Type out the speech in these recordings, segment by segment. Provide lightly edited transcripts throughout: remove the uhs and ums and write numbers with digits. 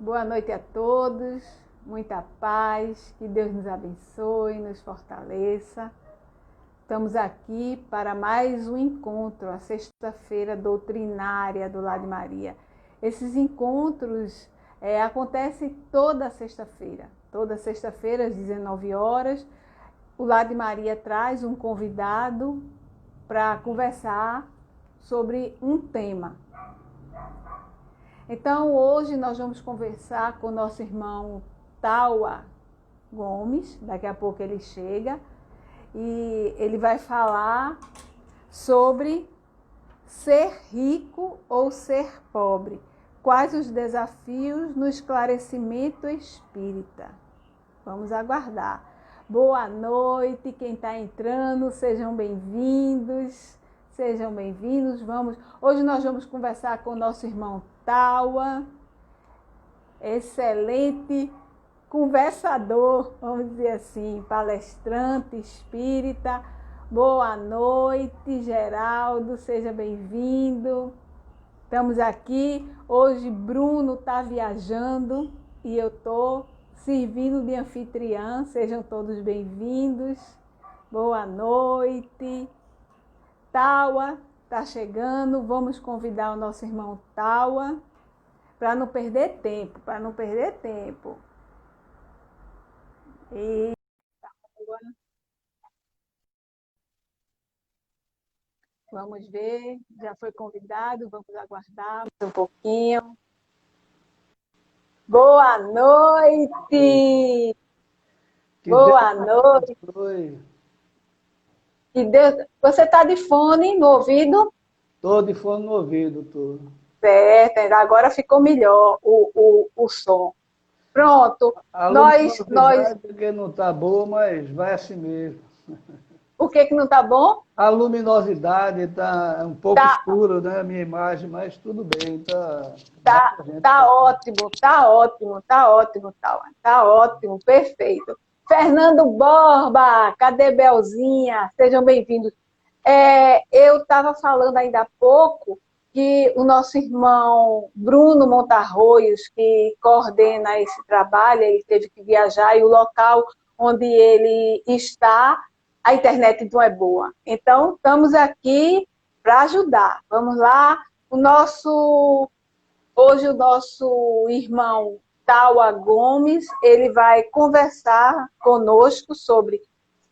Boa noite a todos, muita paz, que Deus nos abençoe, nos fortaleça. Estamos aqui para mais um encontro, a sexta-feira doutrinária do Lar de Maria. Esses encontros acontecem toda sexta-feira às 19 horas. O Lar de Maria traz um convidado para conversar sobre um tema. Então, hoje nós vamos conversar com o nosso irmão Taua Gomes, daqui a pouco ele chega, e ele vai falar sobre ser rico ou ser pobre. Quais os desafios no esclarecimento espírita? Vamos aguardar. Boa noite, quem está entrando, sejam bem-vindos. Sejam bem-vindos. Hoje nós vamos conversar com o nosso irmão Taua, excelente conversador, vamos dizer assim, palestrante espírita. Boa noite, Geraldo, seja bem-vindo. Estamos aqui. Hoje Bruno está viajando e eu estou servindo de anfitriã. Sejam todos bem-vindos. Boa noite. Taua está chegando, vamos convidar o nosso irmão Taua para não perder tempo, E vamos ver, já foi convidado, vamos aguardar um pouquinho. Boa noite! Boa noite! Que Deus... Você está de fone no ouvido? Estou de fone no ouvido, tô. Certo, agora ficou melhor o som. Pronto. A luminosidade que não está boa, mas vai assim mesmo. O que não está bom? A luminosidade está um pouco escura, né, a minha imagem, mas tudo bem. Tá ótimo, perfeito. Fernando Borba, cadê Belzinha? Sejam bem-vindos. Eu estava falando ainda há pouco que o nosso irmão Bruno Montarroios, que coordena esse trabalho, ele teve que viajar e o local onde ele está, a internet não é boa. Então, estamos aqui para ajudar. Vamos lá. Hoje o nosso irmão Taua Gomes, ele vai conversar conosco sobre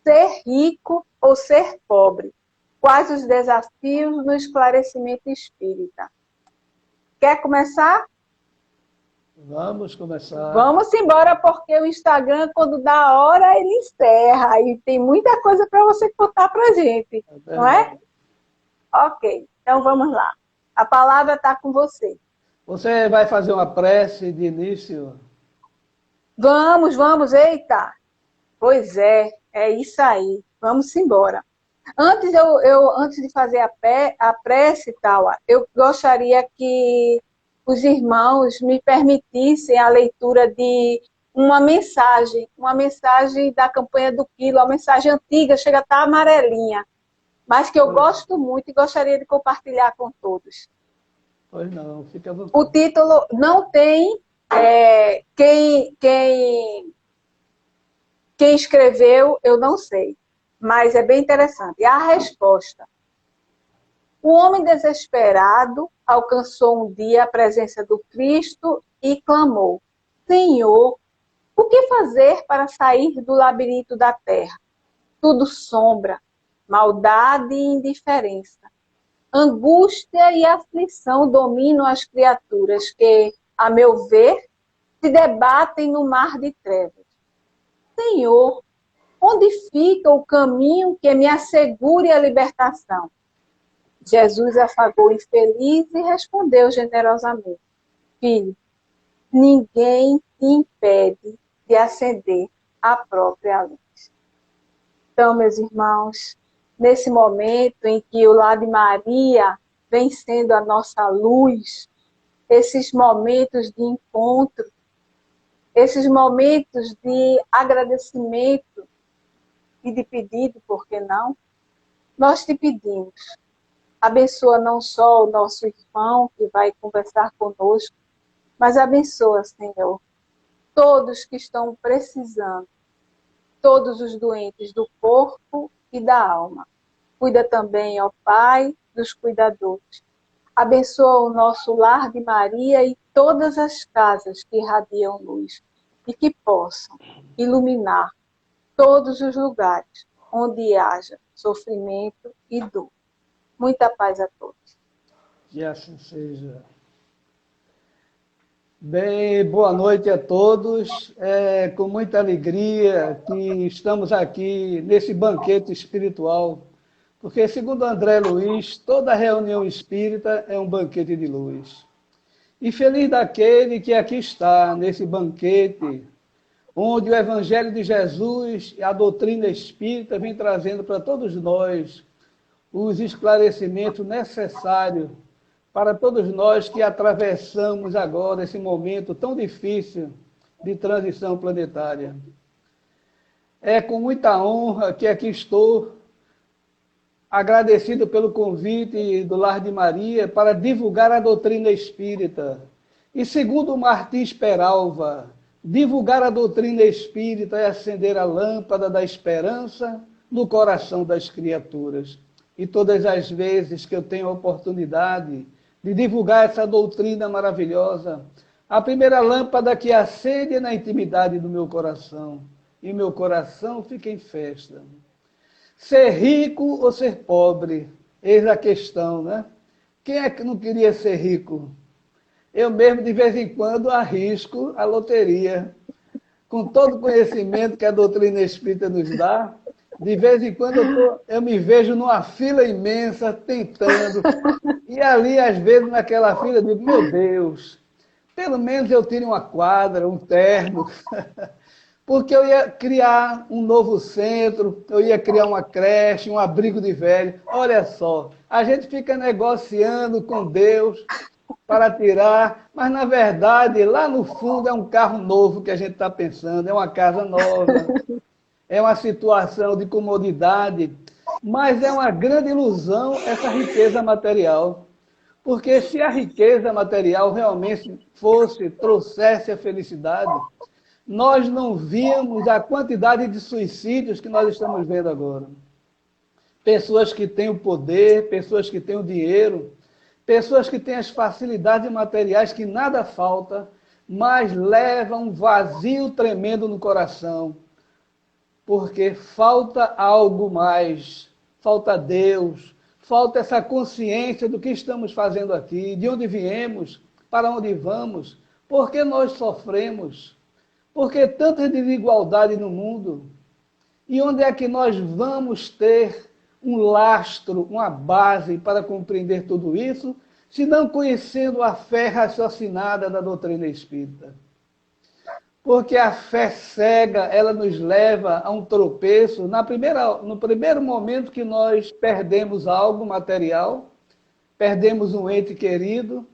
ser rico ou ser pobre. Quais os desafios no esclarecimento espírita? Quer começar? Vamos começar. Vamos embora, porque o Instagram, quando dá a hora, ele encerra. E tem muita coisa para você contar para a gente, não é? Ok, então vamos lá. A palavra está com você. Você vai fazer uma prece de início? Vamos, eita! Pois é isso aí. Vamos embora. Antes de fazer a prece e tal, eu gostaria que os irmãos me permitissem a leitura de uma mensagem da campanha do Quilo, uma mensagem antiga, chega a estar amarelinha, mas que eu gosto muito e gostaria de compartilhar com todos. Pois não, fica à vontade. O título não tem quem escreveu, eu não sei, mas é bem interessante. A resposta. O homem desesperado alcançou um dia a presença do Cristo e clamou: Senhor, o que fazer para sair do labirinto da terra? Tudo sombra, maldade e indiferença. Angústia e aflição dominam as criaturas que, a meu ver, se debatem no mar de trevas. Senhor, onde fica o caminho que me assegure a libertação? Jesus afagou o infeliz e respondeu generosamente: Filho, ninguém te impede de acender a própria luz. Então, meus irmãos, nesse momento em que o Lar de Maria vem sendo a nossa luz, esses momentos de encontro, esses momentos de agradecimento e de pedido, por que não? Nós te pedimos, abençoa não só o nosso irmão que vai conversar conosco, Mas abençoa, Senhor, todos que estão precisando, todos os doentes do corpo e da alma. Cuida também, ó Pai, dos cuidadores. Abençoa o nosso lar de Maria e todas as casas que irradiam luz e que possam iluminar todos os lugares onde haja sofrimento e dor. Muita paz a todos. Que assim seja. Bem, boa noite a todos. É com muita alegria que estamos aqui nesse banquete espiritual, porque, segundo André Luiz, toda reunião espírita é um banquete de luz. E feliz daquele que aqui está, nesse banquete, onde o Evangelho de Jesus e a doutrina espírita vem trazendo para todos nós os esclarecimentos necessários para todos nós que atravessamos agora esse momento tão difícil de transição planetária. É com muita honra que aqui estou, agradecido pelo convite do Lar de Maria para divulgar a doutrina espírita. E segundo Martins Peralva, divulgar a doutrina espírita é acender a lâmpada da esperança no coração das criaturas. E todas as vezes que eu tenho a oportunidade de divulgar essa doutrina maravilhosa, a primeira lâmpada que acende na intimidade do meu coração, e meu coração fica em festa. Ser rico ou ser pobre? Eis a questão, né? Quem é que não queria ser rico? Eu mesmo, de vez em quando, arrisco a loteria. Com todo o conhecimento que a doutrina espírita nos dá, de vez em quando eu me vejo numa fila imensa, tentando. E ali, às vezes, naquela fila, eu digo, meu Deus, pelo menos eu tire uma quadra, um terno, porque eu ia criar um novo centro, eu ia criar uma creche, um abrigo de velho. Olha só, a gente fica negociando com Deus para tirar, mas, na verdade, lá no fundo é um carro novo que a gente está pensando, é uma casa nova. É uma situação de comodidade, mas é uma grande ilusão essa riqueza material. Porque se a riqueza material realmente trouxesse a felicidade, nós não víamos a quantidade de suicídios que nós estamos vendo agora. Pessoas que têm o poder, pessoas que têm o dinheiro, pessoas que têm as facilidades materiais que nada falta, mas levam um vazio tremendo no coração. Porque falta algo mais, falta Deus, falta essa consciência do que estamos fazendo aqui, de onde viemos, para onde vamos, por que nós sofremos, por que tanta desigualdade no mundo, e onde é que nós vamos ter um lastro, uma base para compreender tudo isso, se não conhecendo a fé raciocinada da doutrina espírita. Porque a fé cega, ela nos leva a um tropeço no primeiro momento que nós perdemos algo material, perdemos um ente querido,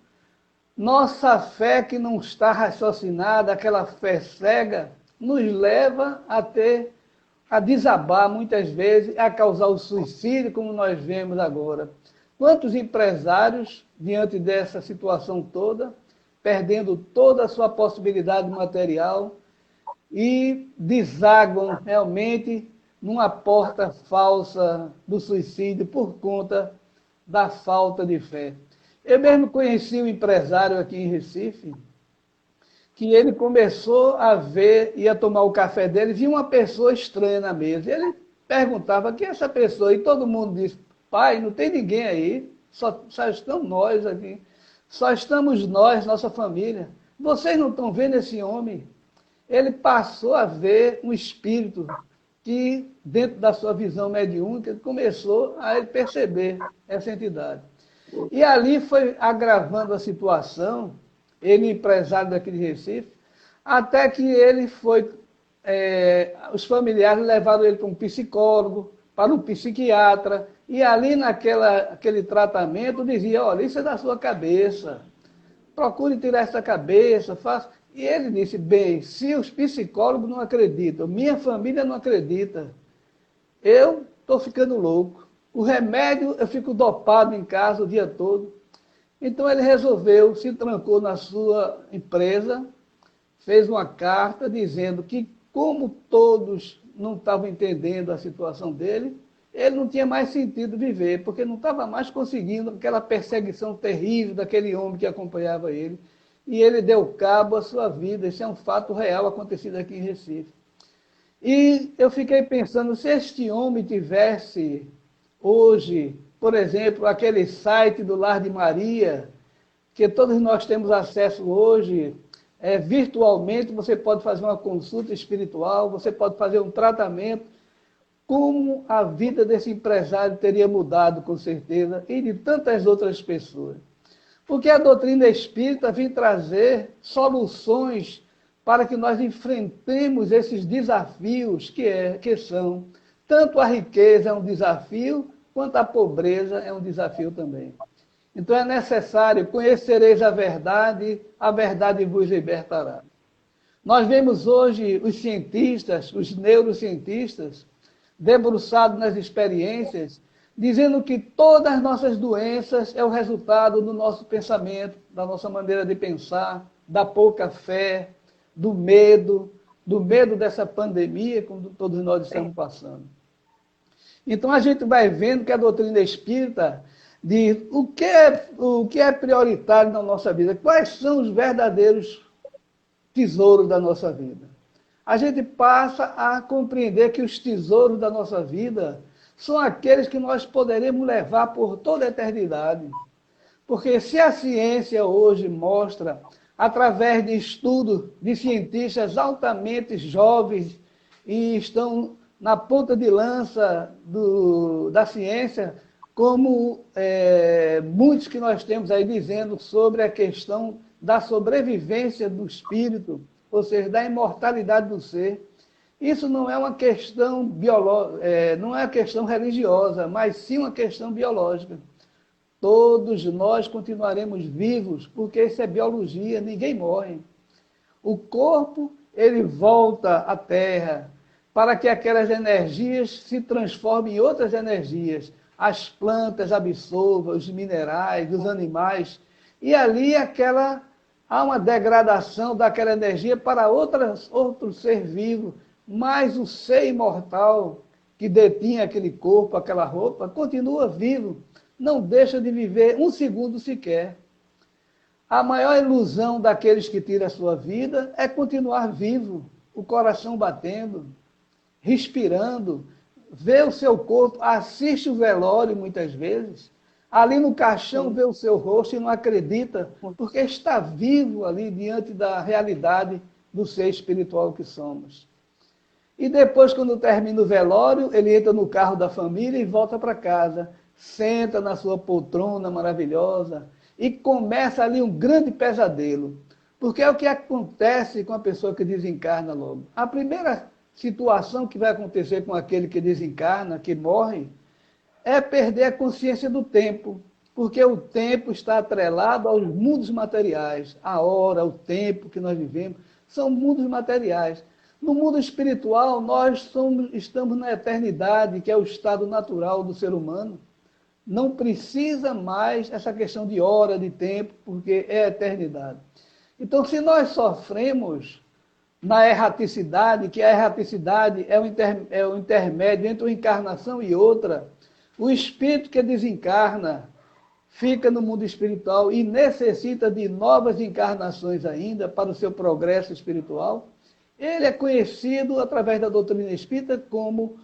nossa fé que não está raciocinada, aquela fé cega, nos leva a desabar muitas vezes, a causar o suicídio, como nós vemos agora. Quantos empresários, diante dessa situação toda, perdendo toda a sua possibilidade material e desaguam realmente numa porta falsa do suicídio por conta da falta de fé. Eu mesmo conheci um empresário aqui em Recife, que ele começou a ver, ia tomar o café dele, viu uma pessoa estranha na mesa. Ele perguntava, quem é essa pessoa? E todo mundo disse, pai, não tem ninguém aí, só estamos nós aqui. Só estamos nós, nossa família. Vocês não estão vendo esse homem? Ele passou a ver um espírito que, dentro da sua visão mediúnica, começou a perceber essa entidade. E ali foi agravando a situação, ele empresário daqui de Recife, até que ele foi... os familiares levaram ele para um psicólogo, para um psiquiatra, e ali naquele tratamento dizia, olha, isso é da sua cabeça, procure tirar essa cabeça, faça. E ele disse, bem, se os psicólogos não acreditam, minha família não acredita, eu estou ficando louco. O remédio, eu fico dopado em casa o dia todo. Então ele resolveu, se trancou na sua empresa, fez uma carta dizendo que, como todos não estavam entendendo a situação dele, ele não tinha mais sentido viver, porque não estava mais conseguindo aquela perseguição terrível daquele homem que acompanhava ele, e ele deu cabo à sua vida. Isso é um fato real acontecido aqui em Recife. E eu fiquei pensando, se este homem tivesse hoje, por exemplo, aquele site do Lar de Maria, que todos nós temos acesso hoje, virtualmente, você pode fazer uma consulta espiritual, você pode fazer um tratamento, como a vida desse empresário teria mudado, com certeza, e de tantas outras pessoas. Porque a doutrina espírita vem trazer soluções para que nós enfrentemos esses desafios que são, tanto a riqueza é um desafio, quanto a pobreza é um desafio também. Então é necessário, conhecereis a verdade vos libertará. Nós vemos hoje os cientistas, os neurocientistas, debruçados nas experiências, dizendo que todas as nossas doenças é o resultado do nosso pensamento, da nossa maneira de pensar, da pouca fé, do medo dessa pandemia que todos nós estamos passando. Então a gente vai vendo que a doutrina espírita diz o que é prioritário na nossa vida, quais são os verdadeiros tesouros da nossa vida. A gente passa a compreender que os tesouros da nossa vida são aqueles que nós poderemos levar por toda a eternidade. Porque se a ciência hoje mostra, através de estudos de cientistas altamente jovens e estão na ponta de lança da ciência, como muitos que nós temos aí dizendo sobre a questão da sobrevivência do espírito, ou seja, da imortalidade do ser. Isso não é uma questão não é uma questão religiosa, mas sim uma questão biológica. Todos nós continuaremos vivos, porque isso é biologia, ninguém morre. O corpo, ele volta à Terra para que aquelas energias se transformem em outras energias. As plantas absorvam, os minerais, os animais, e ali há uma degradação daquela energia para outro ser vivo, mas o ser imortal que detinha aquele corpo, aquela roupa, continua vivo, não deixa de viver um segundo sequer. A maior ilusão daqueles que tiram a sua vida é continuar vivo, o coração batendo, respirando, vê o seu corpo, assiste o velório muitas vezes, ali no caixão vê o seu rosto e não acredita, porque está vivo ali diante da realidade do ser espiritual que somos. E depois, quando termina o velório, ele entra no carro da família e volta para casa, senta na sua poltrona maravilhosa e começa ali um grande pesadelo. Porque é o que acontece com a pessoa que desencarna logo. A primeira situação que vai acontecer com aquele que desencarna, que morre, é perder a consciência do tempo, porque o tempo está atrelado aos mundos materiais. A hora, o tempo que nós vivemos, são mundos materiais. No mundo espiritual, nós estamos na eternidade, que é o estado natural do ser humano. Não precisa mais essa questão de hora, de tempo, porque é a eternidade. Então, se nós sofremos na erraticidade, que a erraticidade é o intermédio entre uma encarnação e outra, o espírito que desencarna fica no mundo espiritual e necessita de novas encarnações ainda para o seu progresso espiritual. Ele é conhecido, através da doutrina espírita, como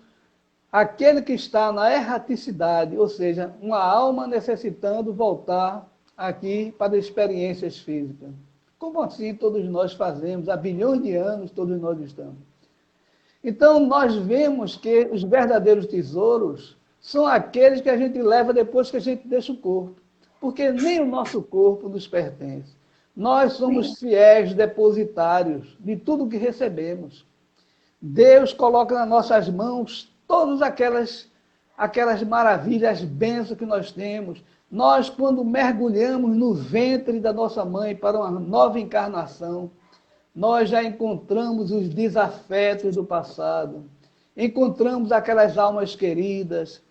aquele que está na erraticidade, ou seja, uma alma necessitando voltar aqui para experiências físicas. Como assim todos nós fazemos, há bilhões de anos todos nós estamos. Então nós vemos que os verdadeiros tesouros são aqueles que a gente leva depois que a gente deixa o corpo, porque nem o nosso corpo nos pertence. Nós somos fiéis depositários de tudo que recebemos. Deus coloca nas nossas mãos todas aquelas maravilhas, bênçãos que nós temos. Nós, quando mergulhamos no ventre da nossa mãe para uma nova encarnação, nós já encontramos os desafetos do passado, encontramos aquelas almas queridas,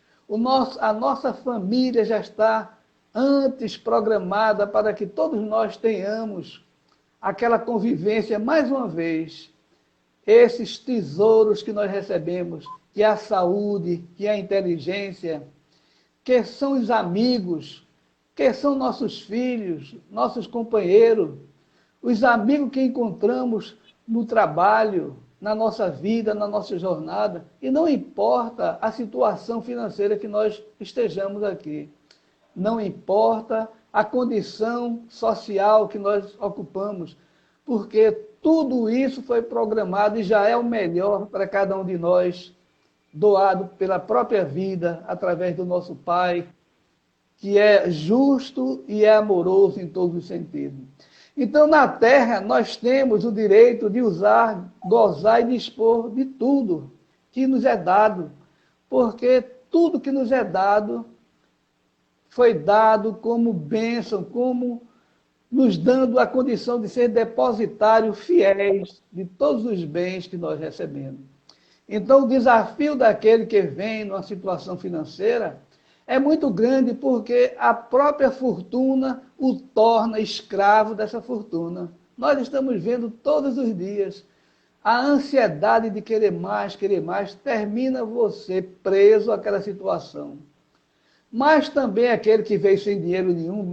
a nossa família já está antes programada para que todos nós tenhamos aquela convivência, mais uma vez, esses tesouros que nós recebemos, que é a saúde, que é a inteligência, que são os amigos, que são nossos filhos, nossos companheiros, os amigos que encontramos no trabalho, na nossa vida, na nossa jornada, e não importa a situação financeira que nós estejamos aqui, não importa a condição social que nós ocupamos, porque tudo isso foi programado e já é o melhor para cada um de nós, doado pela própria vida, através do nosso Pai, que é justo e é amoroso em todos os sentidos. Então, na Terra, nós temos o direito de usar, gozar e dispor de tudo que nos é dado, porque tudo que nos é dado foi dado como bênção, como nos dando a condição de ser depositários fiéis de todos os bens que nós recebemos. Então, o desafio daquele que vem numa situação financeira é muito grande, porque a própria fortuna o torna escravo dessa fortuna. Nós estamos vendo todos os dias a ansiedade de querer mais, termina você preso àquela situação. Mas também aquele que veio sem dinheiro nenhum,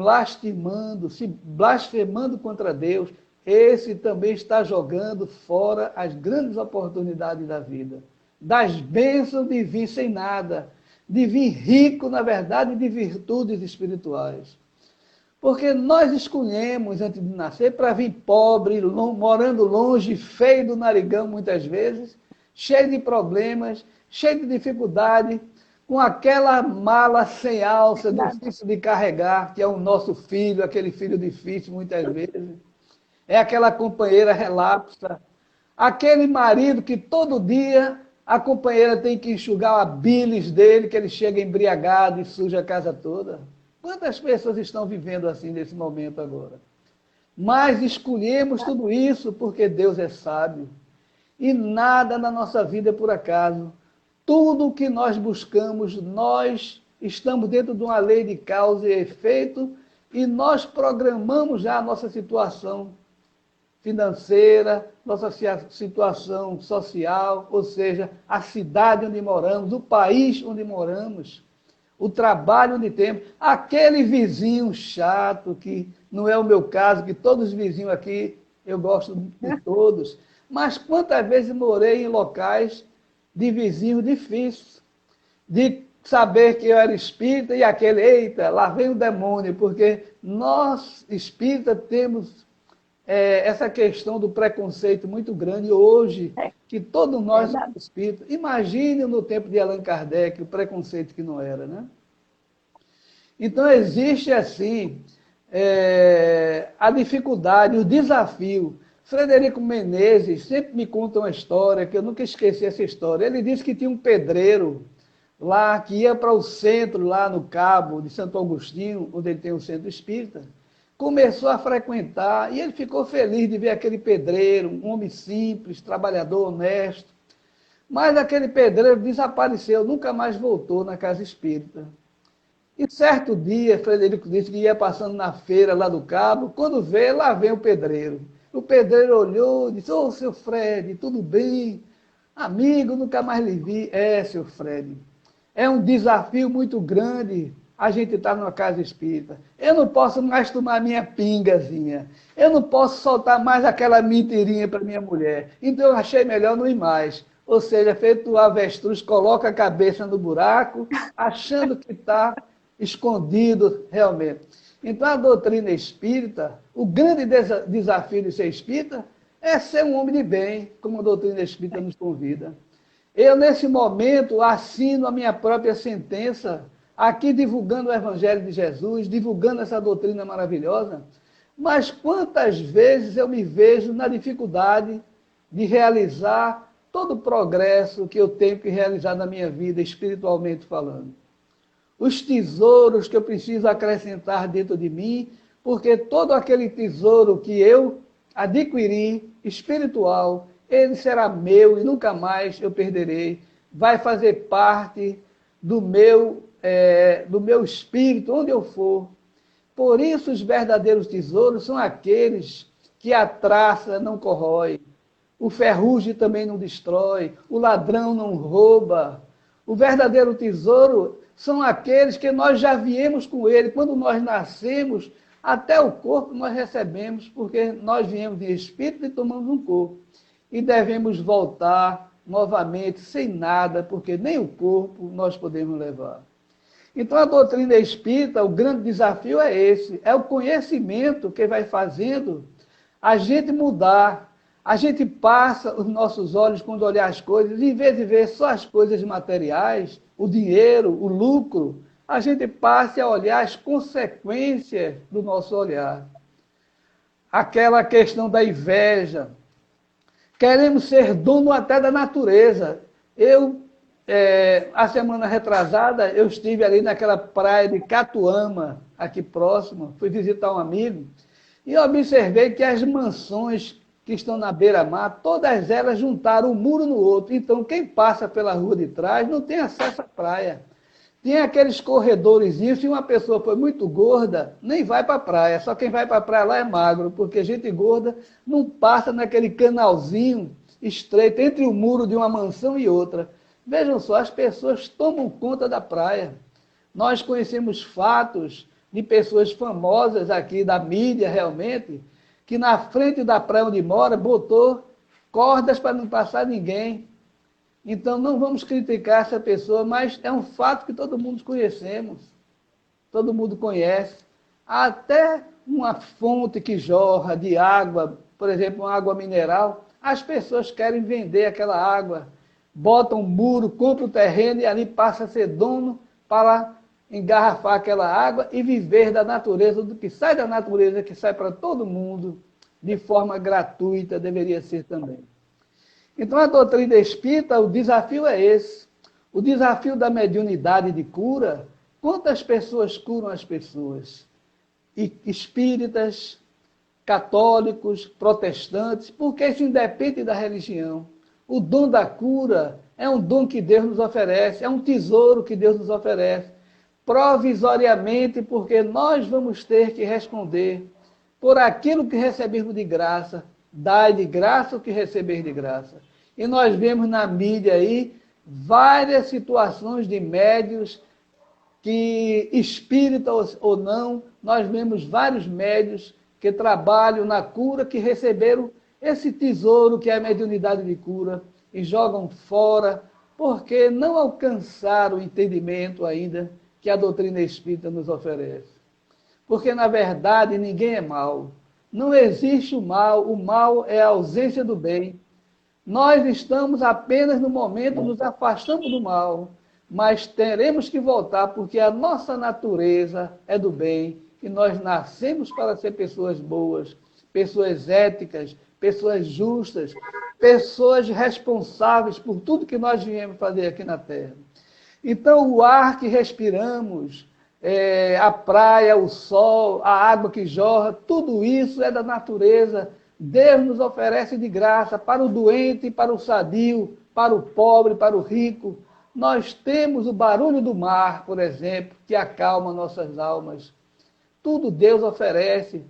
blasfemando contra Deus, esse também está jogando fora as grandes oportunidades da vida, das bênçãos de vir sem nada, de vir rico, na verdade, de virtudes espirituais. Porque nós escolhemos, antes de nascer, para vir pobre, morando longe, feio do narigão, muitas vezes, cheio de problemas, cheio de dificuldade, com aquela mala sem alça, difícil de carregar, que é o nosso filho, aquele filho difícil, muitas vezes. É aquela companheira relapsa, aquele marido que todo dia a companheira tem que enxugar a bilis dele, que ele chega embriagado e suja a casa toda. Quantas pessoas estão vivendo assim nesse momento agora? Mas escolhemos tudo isso porque Deus é sábio. E nada na nossa vida é por acaso. Tudo o que nós buscamos, nós estamos dentro de uma lei de causa e efeito, e nós programamos já a nossa situação financeira, nossa situação social, ou seja, a cidade onde moramos, o país onde moramos, o trabalho onde temos, aquele vizinho chato, que não é o meu caso, que todos os vizinhos aqui, eu gosto de todos, mas quantas vezes morei em locais de vizinhos difíceis, de saber que eu era espírita e aquele, eita, lá vem o demônio, porque nós, espíritas, temos essa questão do preconceito muito grande hoje, que todos nós somos espíritas. Imagine no tempo de Allan Kardec o preconceito que não era, né? Então existe assim a dificuldade, o desafio. Frederico Menezes sempre me conta uma história, que eu nunca esqueci essa história. Ele disse que tinha um pedreiro lá, que ia para o centro, lá no Cabo de Santo Agostinho, onde ele tem o centro espírita, começou a frequentar, e ele ficou feliz de ver aquele pedreiro, um homem simples, trabalhador, honesto. Mas aquele pedreiro desapareceu, nunca mais voltou na casa espírita. E certo dia, Frederico disse que ia passando na feira lá do Cabo, quando vê, lá vem o pedreiro. O pedreiro olhou e disse, ô, seu Fred, tudo bem? Amigo, nunca mais lhe vi. Seu Fred, é um desafio muito grande a gente estar numa casa espírita. Eu não posso mais tomar minha pingazinha. Eu não posso soltar mais aquela mentirinha para minha mulher. Então eu achei melhor não ir mais. Ou seja, feito o avestruz, coloca a cabeça no buraco, achando que está escondido realmente. Então a doutrina espírita, o grande desafio de ser espírita é ser um homem de bem, como a doutrina espírita nos convida. Eu, nesse momento, assino a minha própria sentença, aqui divulgando o Evangelho de Jesus, divulgando essa doutrina maravilhosa, mas quantas vezes eu me vejo na dificuldade de realizar todo o progresso que eu tenho que realizar na minha vida, espiritualmente falando. Os tesouros que eu preciso acrescentar dentro de mim, porque todo aquele tesouro que eu adquiri, espiritual, ele será meu e nunca mais eu perderei. Vai fazer parte do meu espírito, onde eu for. Por isso, os verdadeiros tesouros são aqueles que a traça não corrói, o ferrugem também não destrói, o ladrão não rouba. O verdadeiro tesouro são aqueles que nós já viemos com ele. Quando nós nascemos, até o corpo nós recebemos, porque nós viemos de espírito e tomamos um corpo. E devemos voltar novamente sem nada, porque nem o corpo nós podemos levar. Então, a doutrina espírita, o grande desafio é esse, é o conhecimento que vai fazendo a gente mudar. A gente passa os nossos olhos quando olhar as coisas, em vez de ver só as coisas materiais, o dinheiro, o lucro, a gente passe a olhar as consequências do nosso olhar. Aquela questão da inveja. Queremos ser dono até da natureza. A semana retrasada, eu estive ali naquela praia de Catuama, aqui próximo, fui visitar um amigo, e observei que as mansões que estão na beira-mar, todas elas juntaram um muro no outro. Então, quem passa pela rua de trás não tem acesso à praia. Tem aqueles corredorzinhos, se uma pessoa for muito gorda, nem vai para a praia. Só quem vai para a praia lá é magro, porque gente gorda não passa naquele canalzinho estreito entre o muro de uma mansão e outra. Vejam só, as pessoas tomam conta da praia. Nós conhecemos fatos de pessoas famosas aqui, da mídia realmente, que na frente da praia onde mora, botou cordas para não passar ninguém. Então, não vamos criticar essa pessoa, mas é um fato que todo mundo conhecemos. Todo mundo conhece. Há até uma fonte que jorra de água, por exemplo, uma água mineral, as pessoas querem vender aquela água, botam um muro, compram o terreno e ali passa a ser dono para engarrafar aquela água e viver da natureza, do que sai da natureza, que sai para todo mundo, de forma gratuita, deveria ser também. Então, a doutrina espírita, o desafio é esse. O desafio da mediunidade de cura, quantas pessoas curam as pessoas? E espíritas, católicos, protestantes, porque isso independe da religião. O dom da cura é um dom que Deus nos oferece, é um tesouro que Deus nos oferece, provisoriamente, porque nós vamos ter que responder por aquilo que recebemos de graça. Dai de graça o que receber de graça. E nós vemos na mídia aí várias situações de médios, que espíritas ou não, nós vemos vários médios que trabalham na cura, que receberam esse tesouro que é a mediunidade de cura e jogam fora, porque não alcançaram o entendimento ainda que a doutrina espírita nos oferece. Porque, na verdade, ninguém é mau. Não existe o mal é a ausência do bem. Nós estamos apenas no momento, nos afastamos do mal, mas teremos que voltar, porque a nossa natureza é do bem, e nós nascemos para ser pessoas boas, pessoas éticas, pessoas justas, pessoas responsáveis por tudo que nós viemos fazer aqui na Terra. Então, o ar que respiramos, a praia, o sol, a água que jorra, tudo isso é da natureza. Deus nos oferece de graça para o doente, para o sadio, para o pobre, para o rico. Nós temos o barulho do mar, por exemplo, que acalma nossas almas. Tudo Deus oferece.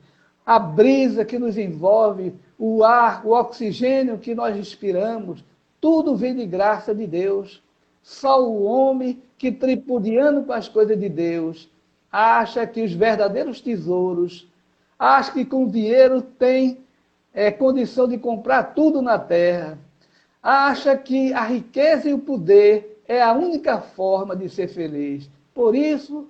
A brisa que nos envolve, o ar, o oxigênio que nós respiramos, tudo vem de graça de Deus. Só o homem que, tripudiando com as coisas de Deus, acha que os verdadeiros tesouros, acha que com dinheiro tem condição de comprar tudo na terra, acha que a riqueza e o poder é a única forma de ser feliz. Por isso,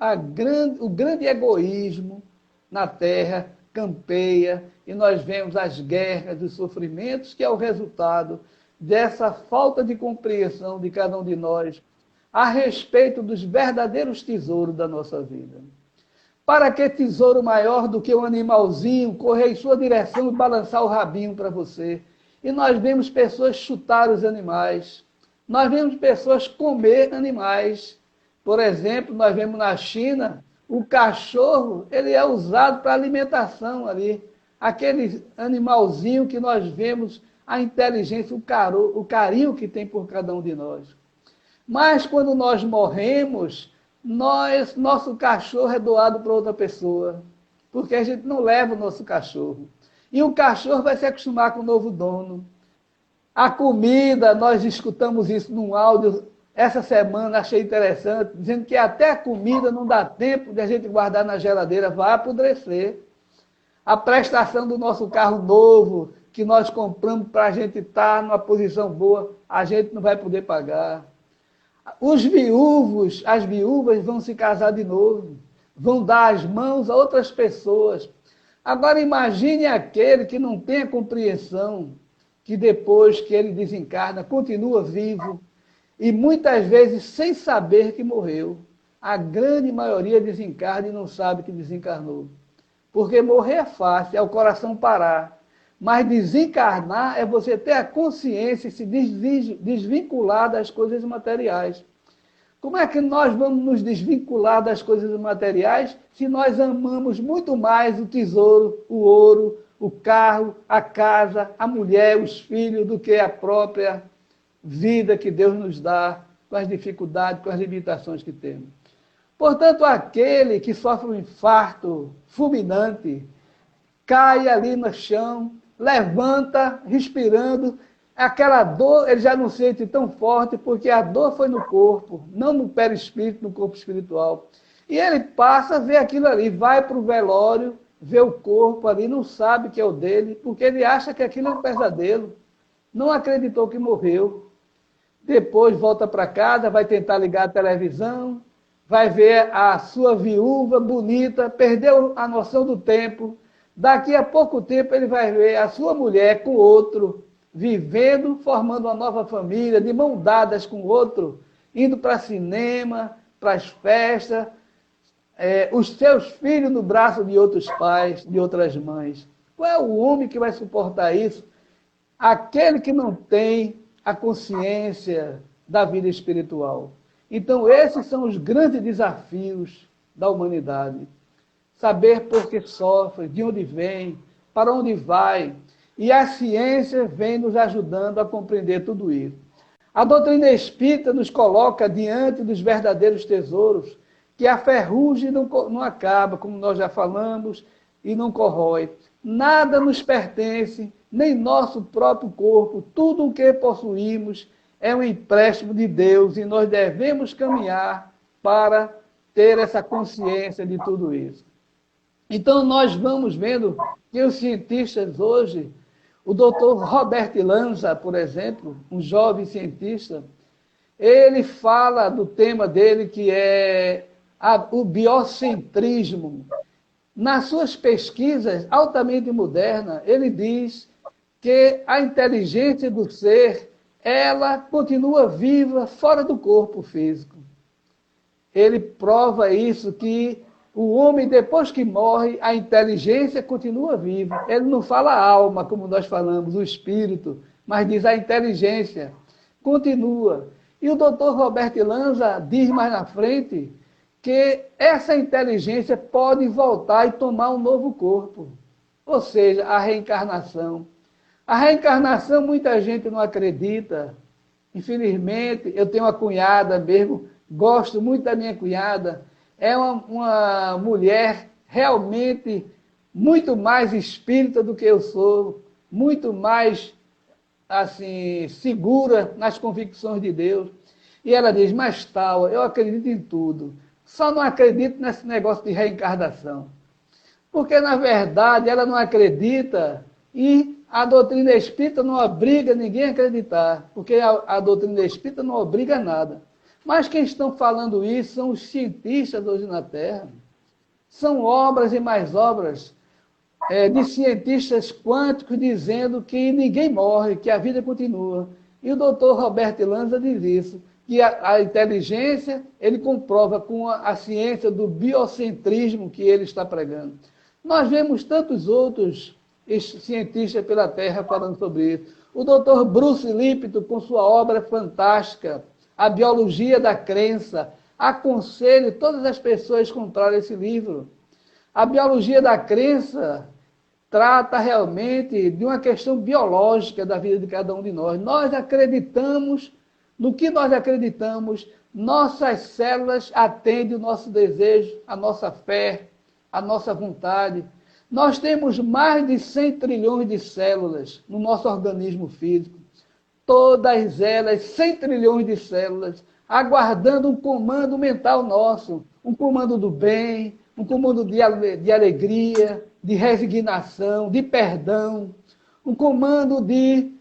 o grande egoísmo na terra campeia e nós vemos as guerras, os sofrimentos, que é o resultado dessa falta de compreensão de cada um de nós a respeito dos verdadeiros tesouros da nossa vida. Para que tesouro maior do que um animalzinho correr em sua direção e balançar o rabinho para você? E nós vemos pessoas chutar os animais. Nós vemos pessoas comer animais. Por exemplo, nós vemos na China, o cachorro, ele é usado para alimentação ali. Aquele animalzinho que nós vemos, a inteligência, o carinho que tem por cada um de nós. Mas quando nós morremos, nosso cachorro é doado para outra pessoa. porque a gente não leva o nosso cachorro. E o cachorro vai se acostumar com o novo dono. A comida, nós escutamos isso num áudio essa semana, achei interessante, dizendo que até a comida não dá tempo de a gente guardar na geladeira, vai apodrecer. A prestação do nosso carro novo, que nós compramos para a gente estar numa posição boa, a gente não vai poder pagar. Os viúvos, as viúvas vão se casar de novo, vão dar as mãos a outras pessoas. Agora imagine aquele que não tem a compreensão que depois que ele desencarna, continua vivo, e muitas vezes sem saber que morreu. A grande maioria desencarna e não sabe que desencarnou. Porque morrer é fácil, é o coração parar. Mas desencarnar é você ter a consciência e se desvincular das coisas materiais. Como é que nós vamos nos desvincular das coisas materiais se nós amamos muito mais o tesouro, o ouro, o carro, a casa, a mulher, os filhos, do que a própria vida que Deus nos dá, com as dificuldades, com as limitações que temos? Portanto, aquele que sofre um infarto fulminante, cai ali no chão, levanta, respirando, aquela dor ele já não sente tão forte, porque a dor foi no corpo, não no perispírito, no corpo espiritual. E ele passa a ver aquilo ali, vai para o velório, vê o corpo ali, não sabe que é o dele, porque ele acha que aquilo é um pesadelo, não acreditou que morreu. Depois volta para casa, vai tentar ligar a televisão, vai ver a sua viúva bonita, perdeu a noção do tempo. Daqui a pouco tempo ele vai ver a sua mulher com outro, vivendo, formando uma nova família, de mão dadas com outro, indo para cinema, para as festas, os seus filhos no braço de outros pais, de outras mães. Qual é o homem que vai suportar isso? Aquele que não tem a consciência da vida espiritual. Então, esses são os grandes desafios da humanidade. Saber por que sofre, de onde vem, para onde vai. E a ciência vem nos ajudando a compreender tudo isso. A doutrina espírita nos coloca diante dos verdadeiros tesouros, que a ferrugem não acaba, como nós já falamos, e não corrói. Nada nos pertence, nem nosso próprio corpo. Tudo o que possuímos é um empréstimo de Deus e nós devemos caminhar para ter essa consciência de tudo isso. Então, nós vamos vendo que os cientistas hoje, o doutor Robert Lanza, por exemplo, um jovem cientista, ele fala do tema dele, que é o biocentrismo. Nas suas pesquisas altamente modernas, ele diz que a inteligência do ser, ela continua viva fora do corpo físico. Ele prova isso, que o homem, depois que morre, a inteligência continua viva. Ele não fala a alma, como nós falamos, o espírito, mas diz a inteligência continua. E o doutor Robert Lanza diz mais na frente que essa inteligência pode voltar e tomar um novo corpo. Ou seja, a reencarnação. A reencarnação muita gente não acredita. Infelizmente, eu tenho uma cunhada mesmo, gosto muito da minha cunhada. É uma mulher realmente muito mais espírita do que eu sou, muito mais assim, segura nas convicções de Deus. E ela diz, mas tal, eu acredito em tudo. Só não acredito nesse negócio de reencarnação. Porque, na verdade, ela não acredita e a doutrina espírita não obriga ninguém a acreditar. Porque a doutrina espírita não obriga a nada. Mas quem estão falando isso são os cientistas hoje na Terra. São obras e mais obras de cientistas quânticos dizendo que ninguém morre, que a vida continua. E o doutor Robert Lanza diz isso, que a inteligência, ele comprova com a ciência do biocentrismo que ele está pregando. Nós vemos tantos outros cientistas pela Terra falando sobre isso. O doutor Bruce Lipton, com sua obra fantástica, A Biologia da Crença, aconselho todas as pessoas a comprar esse livro. A Biologia da Crença trata realmente de uma questão biológica da vida de cada um de nós. Nós acreditamos no que nós acreditamos, nossas células atendem o nosso desejo, a nossa fé, a nossa vontade. Nós temos mais de 100 trilhões de células no nosso organismo físico. Todas elas, 100 trilhões de células, aguardando um comando mental nosso. Um comando do bem, um comando de alegria, de resignação, de perdão. Um comando de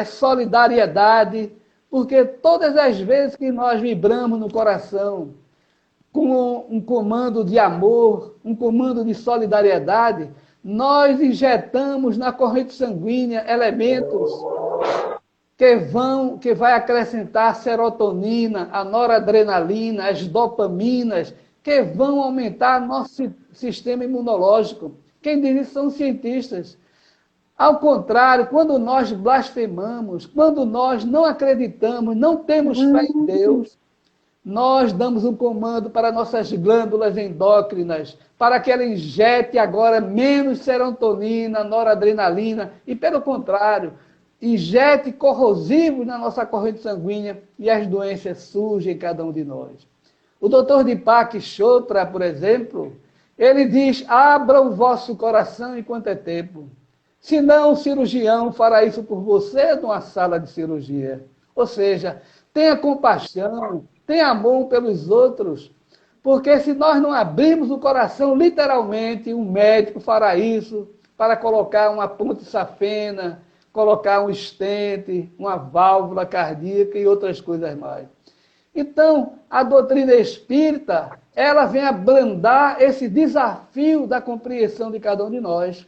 solidariedade. Porque todas as vezes que nós vibramos no coração com um comando de amor, um comando de solidariedade, nós injetamos na corrente sanguínea elementos que vai acrescentar a serotonina, a noradrenalina, as dopaminas, que vão aumentar nosso sistema imunológico. Quem diz isso são os cientistas. Ao contrário, quando nós blasfemamos, quando nós não acreditamos, não temos fé em Deus, nós damos um comando para nossas glândulas endócrinas, para que ela injete agora menos serotonina, noradrenalina, e pelo contrário, injete corrosivos na nossa corrente sanguínea e as doenças surgem em cada um de nós. O Dr. Deepak Chopra, por exemplo, ele diz, abra o vosso coração enquanto é tempo. Senão o cirurgião fará isso por você numa sala de cirurgia. Ou seja, tenha compaixão, tenha amor pelos outros, porque se nós não abrirmos o coração, literalmente, um médico fará isso para colocar uma ponte safena, colocar um estente, uma válvula cardíaca e outras coisas mais. Então, a doutrina espírita, ela vem abrandar esse desafio da compreensão de cada um de nós.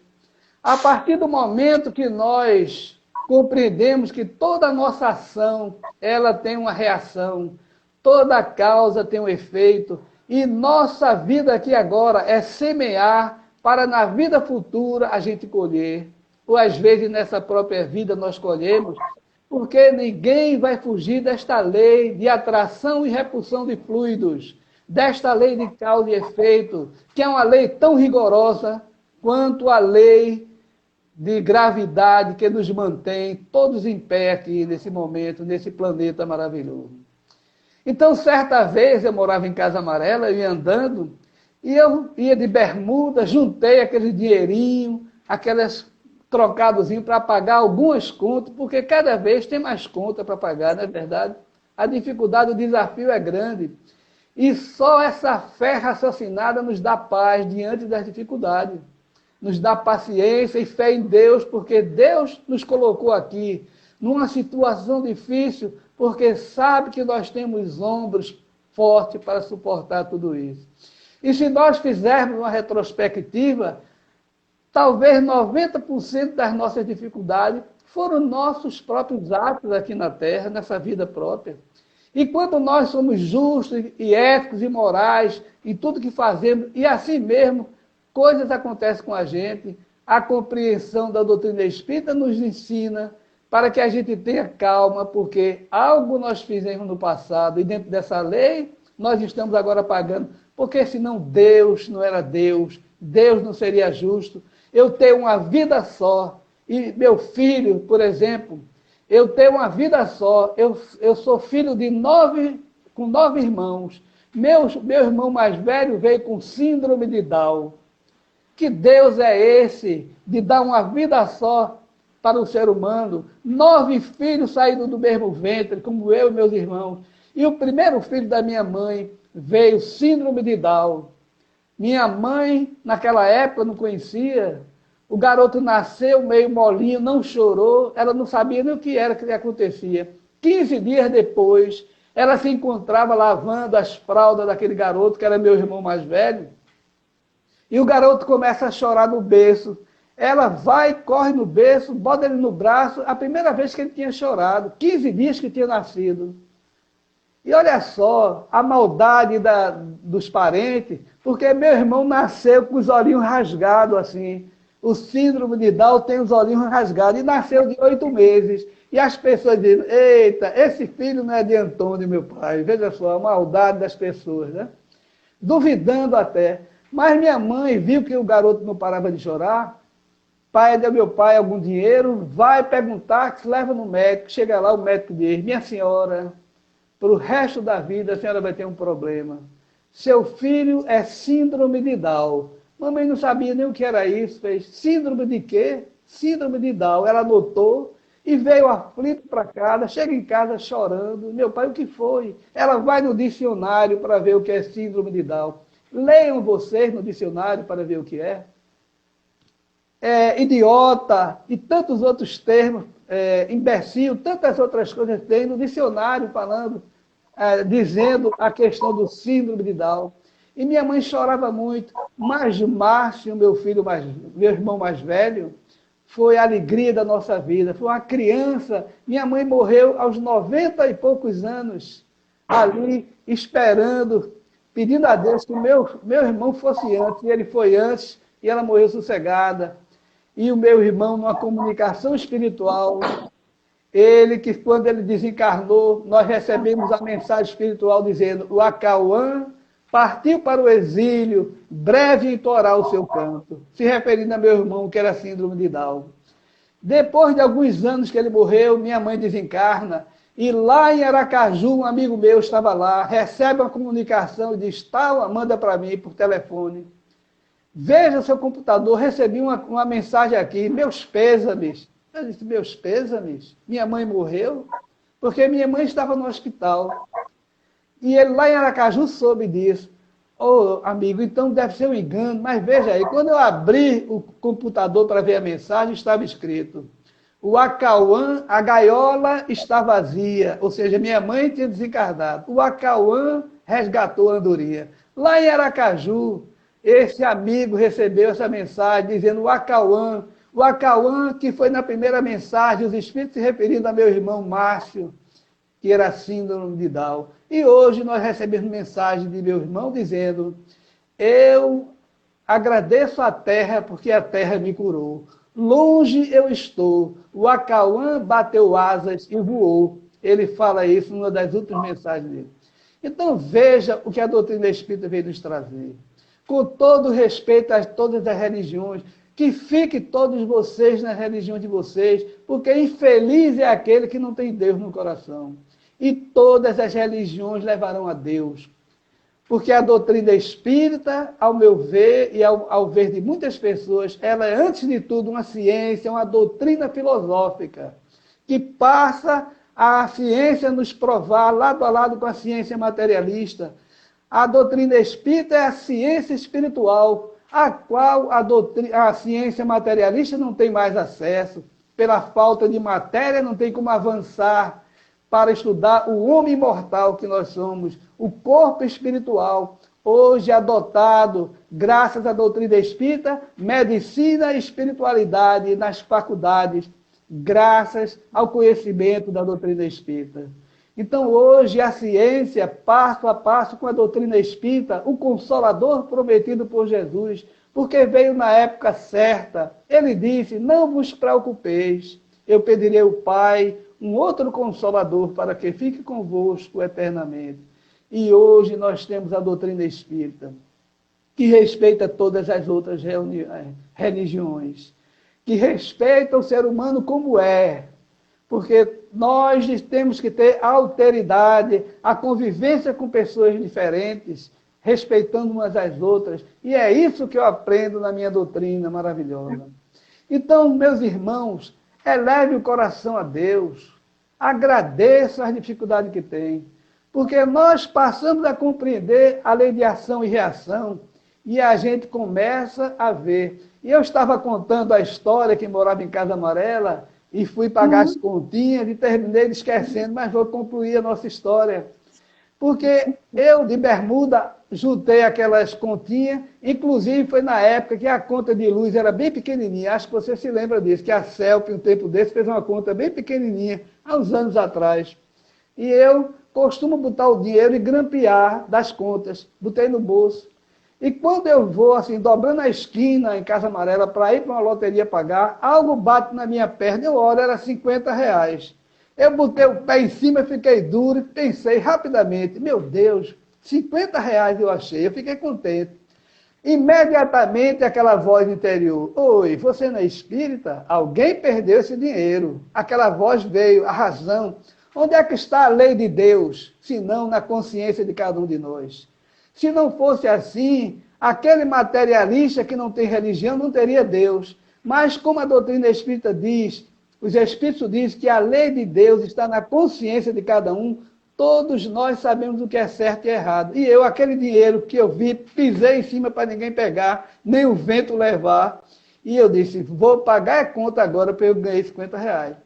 A partir do momento que nós compreendemos que toda a nossa ação, ela tem uma reação, toda causa tem um efeito, e nossa vida aqui agora é semear para na vida futura a gente colher. Ou às vezes nessa própria vida nós colhemos, porque ninguém vai fugir desta lei de atração e repulsão de fluidos, desta lei de causa e efeito, que é uma lei tão rigorosa quanto a lei de gravidade que nos mantém todos em pé aqui nesse momento, nesse planeta maravilhoso. Então, certa vez, eu morava em Casa Amarela, eu ia andando, e eu ia de bermuda, juntei aquele dinheirinho, aqueles trocadozinhos para pagar algumas contas, porque cada vez tem mais conta para pagar, não é verdade? A dificuldade, o desafio é grande. E só essa fé raciocinada nos dá paz diante das dificuldades. Nos dá paciência e fé em Deus, porque Deus nos colocou aqui numa situação difícil, porque sabe que nós temos ombros fortes para suportar tudo isso. E se nós fizermos uma retrospectiva, talvez 90% das nossas dificuldades foram nossos próprios atos aqui na Terra, nessa vida própria. E quando nós somos justos e éticos e morais em tudo que fazemos, e assim mesmo, coisas acontecem com a gente, a compreensão da doutrina espírita nos ensina para que a gente tenha calma, porque algo nós fizemos no passado, e dentro dessa lei, nós estamos agora pagando, porque senão Deus não era Deus, Deus não seria justo. Eu tenho uma vida só, e meu filho, por exemplo, eu tenho uma vida só, eu sou filho de 9 irmãos, meu irmão mais velho veio com síndrome de Down. Que Deus é esse de dar uma vida só para o ser humano? 9 filhos saíram do mesmo ventre, como eu e meus irmãos. E o primeiro filho da minha mãe veio síndrome de Down. Minha mãe, naquela época, não conhecia. O garoto nasceu meio molinho, não chorou. Ela não sabia nem o que era que acontecia. 15 dias depois, ela se encontrava lavando as fraldas daquele garoto, que era meu irmão mais velho. E o garoto começa a chorar no berço. Ela vai, corre no berço, bota ele no braço, a primeira vez que ele tinha chorado, 15 dias que tinha nascido. E olha só a maldade dos parentes, porque meu irmão nasceu com os olhinhos rasgados assim. O síndrome de Down tem os olhinhos rasgados e nasceu de 8 meses. E as pessoas dizem, eita, esse filho não é de Antônio, meu pai. Veja só a maldade das pessoas, né? Duvidando até. Mas minha mãe viu que o garoto não parava de chorar, pai deu meu pai algum dinheiro, vai perguntar, que se leva no médico, chega lá, o médico diz, minha senhora, para o resto da vida a senhora vai ter um problema. Seu filho é síndrome de Down. Mamãe não sabia nem o que era isso, fez síndrome de quê? Síndrome de Down. Ela anotou e veio aflito para casa, chega em casa chorando. Meu pai, o que foi? Ela vai no dicionário para ver o que é síndrome de Down. Leiam vocês no dicionário para ver o que é. Idiota e tantos outros termos, imbecil, tantas outras coisas tem no dicionário falando, dizendo a questão do síndrome de Down. E minha mãe chorava muito, mas Márcio, meu irmão mais velho, foi a alegria da nossa vida, foi uma criança. Minha mãe morreu aos 90 e poucos anos, ali esperando, pedindo a Deus que o meu irmão fosse antes, e ele foi antes, e ela morreu sossegada. E o meu irmão, numa comunicação espiritual, ele que quando ele desencarnou, nós recebemos a mensagem espiritual dizendo: o Acauã partiu para o exílio, breve entorar o seu canto, se referindo a meu irmão, que era síndrome de Down. Depois de alguns anos que ele morreu, minha mãe desencarna, e lá em Aracaju, um amigo meu estava lá, recebe uma comunicação e diz: tal, manda para mim por telefone. Veja seu computador, recebi uma mensagem aqui, meus pêsames. Eu disse: meus pêsames? Minha mãe morreu? Porque minha mãe estava no hospital. E ele lá em Aracaju soube disso. Amigo, então deve ser um engano. Mas veja aí, quando eu abri o computador para ver a mensagem, estava escrito: o Acauã, a gaiola está vazia. Ou seja, minha mãe tinha desencarnado. O Acauã resgatou a andorinha. Lá em Aracaju, esse amigo recebeu essa mensagem dizendo: o Acauã que foi na primeira mensagem, os espíritos se referindo a meu irmão Márcio, que era síndrome de Down. E hoje nós recebemos mensagem de meu irmão dizendo: eu agradeço a terra porque a terra me curou. Longe eu estou, o Acauã bateu asas e voou. Ele fala isso numa das últimas mensagens dele. Então veja o que a doutrina espírita veio nos trazer. Com todo respeito a todas as religiões, que fiquem todos vocês na religião de vocês, porque infeliz é aquele que não tem Deus no coração. E todas as religiões levarão a Deus. Porque a doutrina espírita, ao meu ver e ao ver de muitas pessoas, ela é, antes de tudo, uma ciência, uma doutrina filosófica, que passa a ciência nos provar, lado a lado com a ciência materialista. A doutrina espírita é a ciência espiritual, a qual a ciência materialista não tem mais acesso. Pela falta de matéria, não tem como avançar para estudar o homem imortal que nós somos, o corpo espiritual, hoje adotado, graças à doutrina espírita, medicina e espiritualidade nas faculdades, graças ao conhecimento da doutrina espírita. Então, hoje, a ciência, passo a passo com a doutrina espírita, o Consolador prometido por Jesus, porque veio na época certa. Ele disse: não vos preocupeis, eu pedirei ao Pai um outro Consolador para que fique convosco eternamente. E hoje nós temos a doutrina espírita, que respeita todas as outras religiões, que respeita o ser humano como é, porque nós temos que ter a alteridade, a convivência com pessoas diferentes, respeitando umas às outras. E é isso que eu aprendo na minha doutrina maravilhosa. Então, meus irmãos, eleve o coração a Deus, agradeça as dificuldades que tem, porque nós passamos a compreender a lei de ação e reação, e a gente começa a ver. E eu estava contando a história que morava em Casa Amarela, e fui pagar as continhas e terminei esquecendo, mas vou concluir a nossa história. Porque eu, de bermuda, juntei aquelas continhas, inclusive foi na época que a conta de luz era bem pequenininha, acho que você se lembra disso, que a CELP, um tempo desse, fez uma conta bem pequenininha, há uns anos atrás. E eu costumo botar o dinheiro e grampear das contas, botei no bolso. E quando eu vou, assim, dobrando a esquina em Casa Amarela para ir para uma loteria pagar, algo bate na minha perna, eu olho, era R$50. Eu botei o pé em cima, fiquei duro e pensei rapidamente: meu Deus, R$50 eu achei, eu fiquei contente. Imediatamente aquela voz interior: oi, você não é espírita? Alguém perdeu esse dinheiro. Aquela voz veio, a razão. Onde é que está a lei de Deus, se não na consciência de cada um de nós? Se não fosse assim, Aquele materialista que não tem religião não teria Deus. Mas como a doutrina espírita diz, os espíritos dizem que a lei de Deus está na consciência de cada um, todos nós sabemos o que é certo e errado. E eu, aquele dinheiro que eu vi, pisei em cima para ninguém pegar, nem o vento levar. E eu disse, vou pagar a conta agora para eu ganhar R$ 50.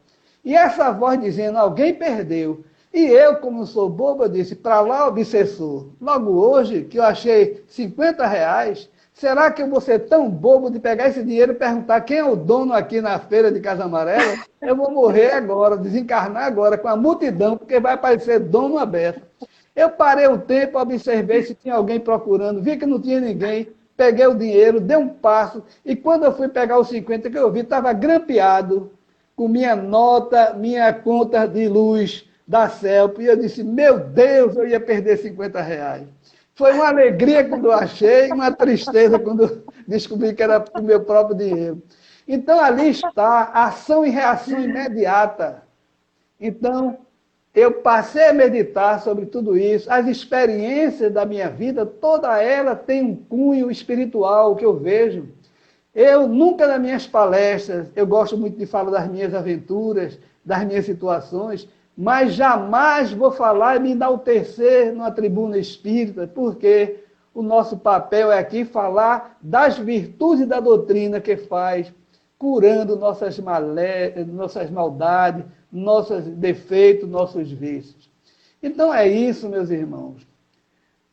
E essa voz dizendo, alguém perdeu. E eu, como sou bobo, eu disse, para lá, obsessor. Logo hoje, que eu achei R$ 50, será que eu vou ser tão bobo de pegar esse dinheiro e perguntar quem é o dono aqui na feira de Casa Amarela? Eu vou morrer agora, desencarnar agora com a multidão, porque vai aparecer dono aberto. Eu parei um tempo, observei se tinha alguém procurando, vi que não tinha ninguém, peguei o dinheiro, dei um passo, e quando eu fui pegar os 50 que eu vi, estava grampeado com minha nota, minha conta de luz da CELP, e eu disse, meu Deus, eu ia perder R$ 50. Foi uma alegria quando eu achei, uma tristeza quando descobri que era o meu próprio dinheiro. Então, ali está ação e reação imediata. Então, eu passei a meditar sobre tudo isso, as experiências da minha vida, toda ela tem um cunho espiritual que eu vejo. Eu nunca nas minhas palestras, eu gosto muito de falar das minhas aventuras, das minhas situações, mas jamais vou falar e me enaltecer numa tribuna espírita, porque o nosso papel é aqui falar das virtudes da doutrina que faz, curando nossas maldades, nossos defeitos, nossos vícios. Então é isso, meus irmãos.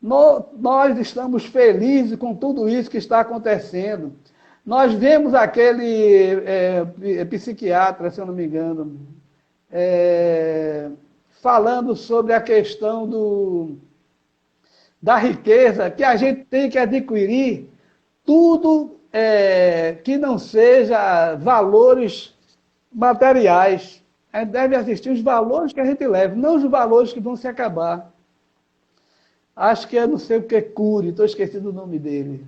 Nós estamos felizes com tudo isso que está acontecendo. Nós vemos aquele psiquiatra, se eu não me engano, falando sobre a questão da riqueza, que a gente tem que adquirir tudo que não seja valores materiais. A gente deve assistir os valores que a gente leva, não os valores que vão se acabar. Acho que é não sei o que Cury, estou esquecendo o nome dele.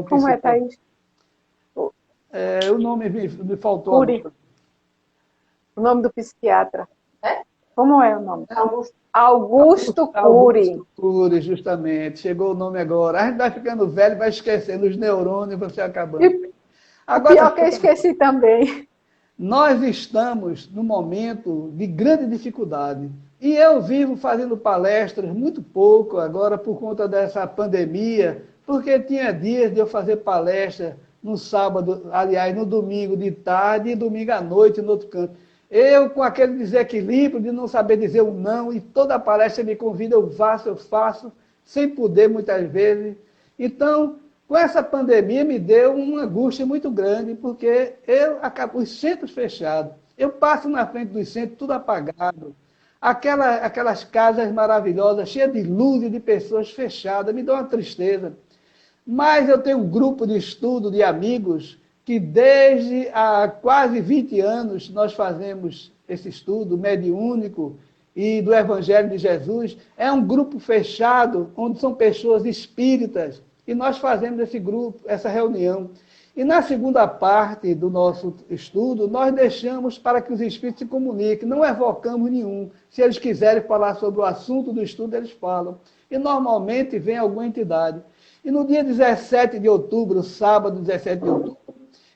Como é, Thaís? O nome me faltou. Cury. O nome do psiquiatra. Como é o nome? Augusto Cury. Augusto Cury, justamente. Chegou o nome agora. A gente vai ficando velho e vai esquecendo. Os neurônios vão se acabando. Agora, pior que eu esqueci também. Nós estamos num momento de grande dificuldade. E eu vivo fazendo palestras muito pouco agora por conta dessa pandemia, porque tinha dias de eu fazer palestra no sábado, aliás, no domingo de tarde e domingo à noite no outro canto. Eu, com aquele desequilíbrio de não saber dizer o não, e toda palestra me convida, eu faço, sem poder muitas vezes. Então, com essa pandemia me deu uma angústia muito grande, porque os centros fechados, eu passo na frente dos centros, tudo apagado, aquelas casas maravilhosas, cheias de luz e de pessoas fechadas, me dá uma tristeza. Mas eu tenho um grupo de estudo de amigos que desde há quase 20 anos nós fazemos esse estudo mediúnico e do Evangelho de Jesus. É um grupo fechado, onde são pessoas espíritas, e nós fazemos esse grupo, essa reunião. E na segunda parte do nosso estudo, nós deixamos para que os espíritos se comuniquem, não evocamos nenhum. Se eles quiserem falar sobre o assunto do estudo, eles falam. E normalmente vem alguma entidade. E no dia 17 de outubro, sábado 17 de outubro,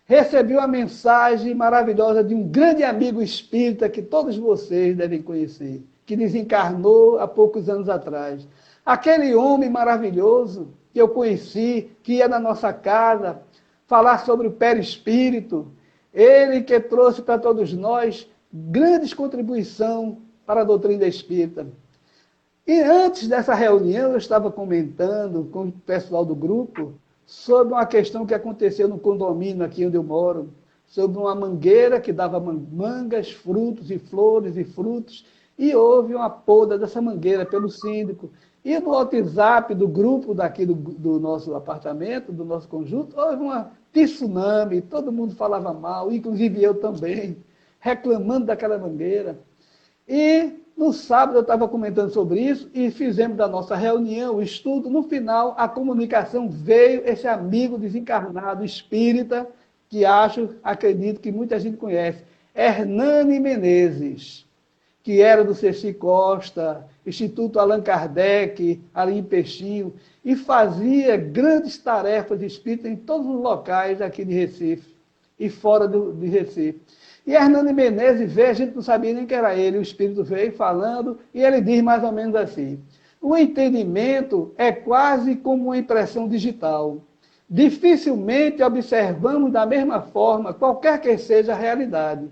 recebi uma mensagem maravilhosa de um grande amigo espírita que todos vocês devem conhecer, que desencarnou há poucos anos atrás. Aquele homem maravilhoso que eu conheci, que ia na nossa casa falar sobre o perispírito, ele que trouxe para todos nós grandes contribuições para a doutrina espírita. E antes dessa reunião, eu estava comentando com o pessoal do grupo sobre uma questão que aconteceu no condomínio aqui onde eu moro, sobre uma mangueira que dava mangas, frutos e flores e frutos, e houve uma poda dessa mangueira pelo síndico. E no WhatsApp do grupo daqui do nosso apartamento, do nosso conjunto, houve uma tsunami, todo mundo falava mal, inclusive eu também, reclamando daquela mangueira. E no sábado eu estava comentando sobre isso e fizemos da nossa reunião, o estudo. No final, a comunicação veio esse amigo desencarnado espírita, que acredito que muita gente conhece, Hernani Menezes. que era do Ceci Costa, Instituto Allan Kardec, ali em Peixinho, e fazia grandes tarefas espíritas em todos os locais aqui de Recife e fora de Recife. E Hernani Menezes veio, a gente não sabia nem que era ele, o espírito veio falando, e ele diz mais ou menos assim: o entendimento é quase como uma impressão digital. Dificilmente observamos da mesma forma qualquer que seja a realidade.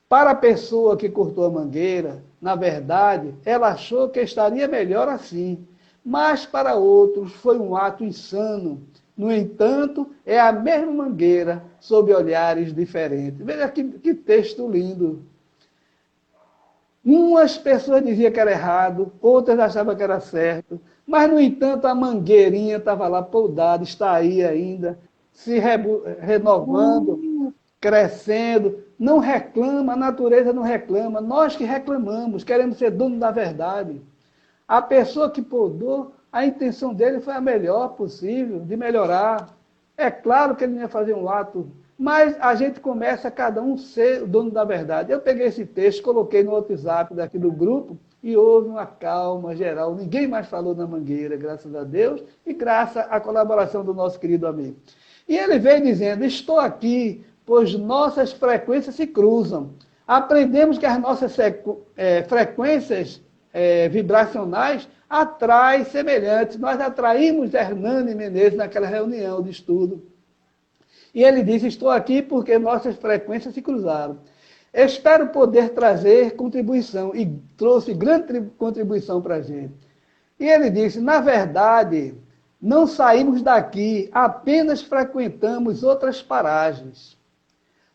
Para a pessoa que cortou a mangueira, na verdade, ela achou que estaria melhor assim, mas para outros foi um ato insano. No entanto, é a mesma mangueira sob olhares diferentes. Veja que texto lindo. Umas pessoas diziam que era errado, outras achavam que era certo, mas, no entanto, a mangueirinha estava lá podada, está aí ainda, se renovando, crescendo. Não reclama, a natureza não reclama, nós que reclamamos, queremos ser dono da verdade. A pessoa que podou, a intenção dele foi a melhor possível, de melhorar. É claro que ele não ia fazer um ato, mas a gente começa a cada um ser o dono da verdade. Eu peguei esse texto, coloquei no WhatsApp daqui do grupo, e houve uma calma geral. Ninguém mais falou na mangueira, graças a Deus, e graças à colaboração do nosso querido amigo. E ele veio dizendo: estou aqui, pois nossas frequências se cruzam. Aprendemos que as nossas frequências vibracionais atraem semelhantes. Nós atraímos Hernani Menezes naquela reunião de estudo. E ele disse: estou aqui porque nossas frequências se cruzaram. Espero poder trazer contribuição, e trouxe grande contribuição para a gente. E ele disse: na verdade, não saímos daqui, apenas frequentamos outras paragens.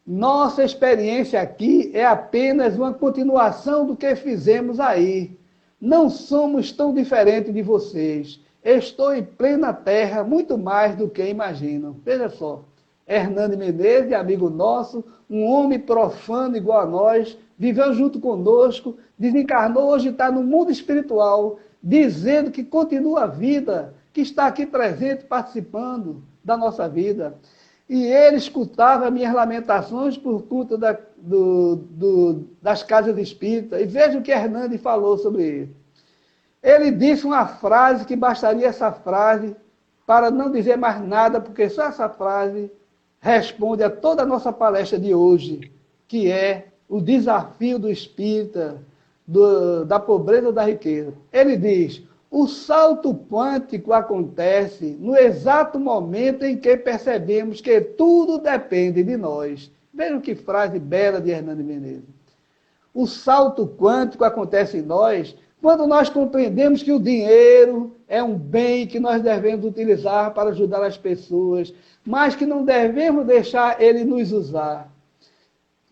Nossa experiência aqui é apenas uma continuação do que fizemos aí. Não somos tão diferentes de vocês. Estou em plena terra, muito mais do que imaginam. Veja só. Hernani Menezes, amigo nosso, um homem profano igual a nós, viveu junto conosco, desencarnou, hoje está no mundo espiritual, dizendo que continua a vida, que está aqui presente, participando da nossa vida. E ele escutava minhas lamentações por conta das casas espíritas. E veja o que Hernani falou sobre ele. Ele disse uma frase que bastaria essa frase para não dizer mais nada, porque só essa frase responde a toda a nossa palestra de hoje, que é o desafio do espírita, da pobreza ou da riqueza. Ele diz: o salto quântico acontece no exato momento em que percebemos que tudo depende de nós. Vejam que frase bela de Hernani Menezes. O salto quântico acontece em nós quando nós compreendemos que o dinheiro é um bem que nós devemos utilizar para ajudar as pessoas, mas que não devemos deixar ele nos usar.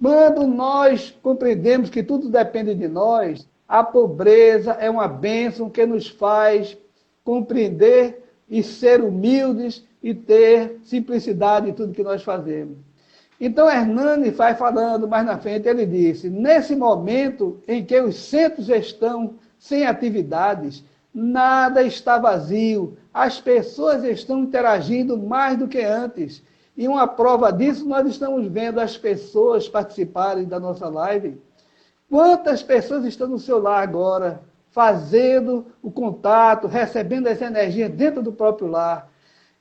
Quando nós compreendemos que tudo depende de nós, a pobreza é uma bênção que nos faz compreender e ser humildes e ter simplicidade em tudo que nós fazemos. Então, Hernani vai falando mais na frente, ele disse: nesse momento em que os centros estão sem atividades, nada está vazio, as pessoas estão interagindo mais do que antes. E uma prova disso, nós estamos vendo as pessoas participarem da nossa live. Quantas pessoas estão no seu lar agora, fazendo o contato, recebendo essa energia dentro do próprio lar?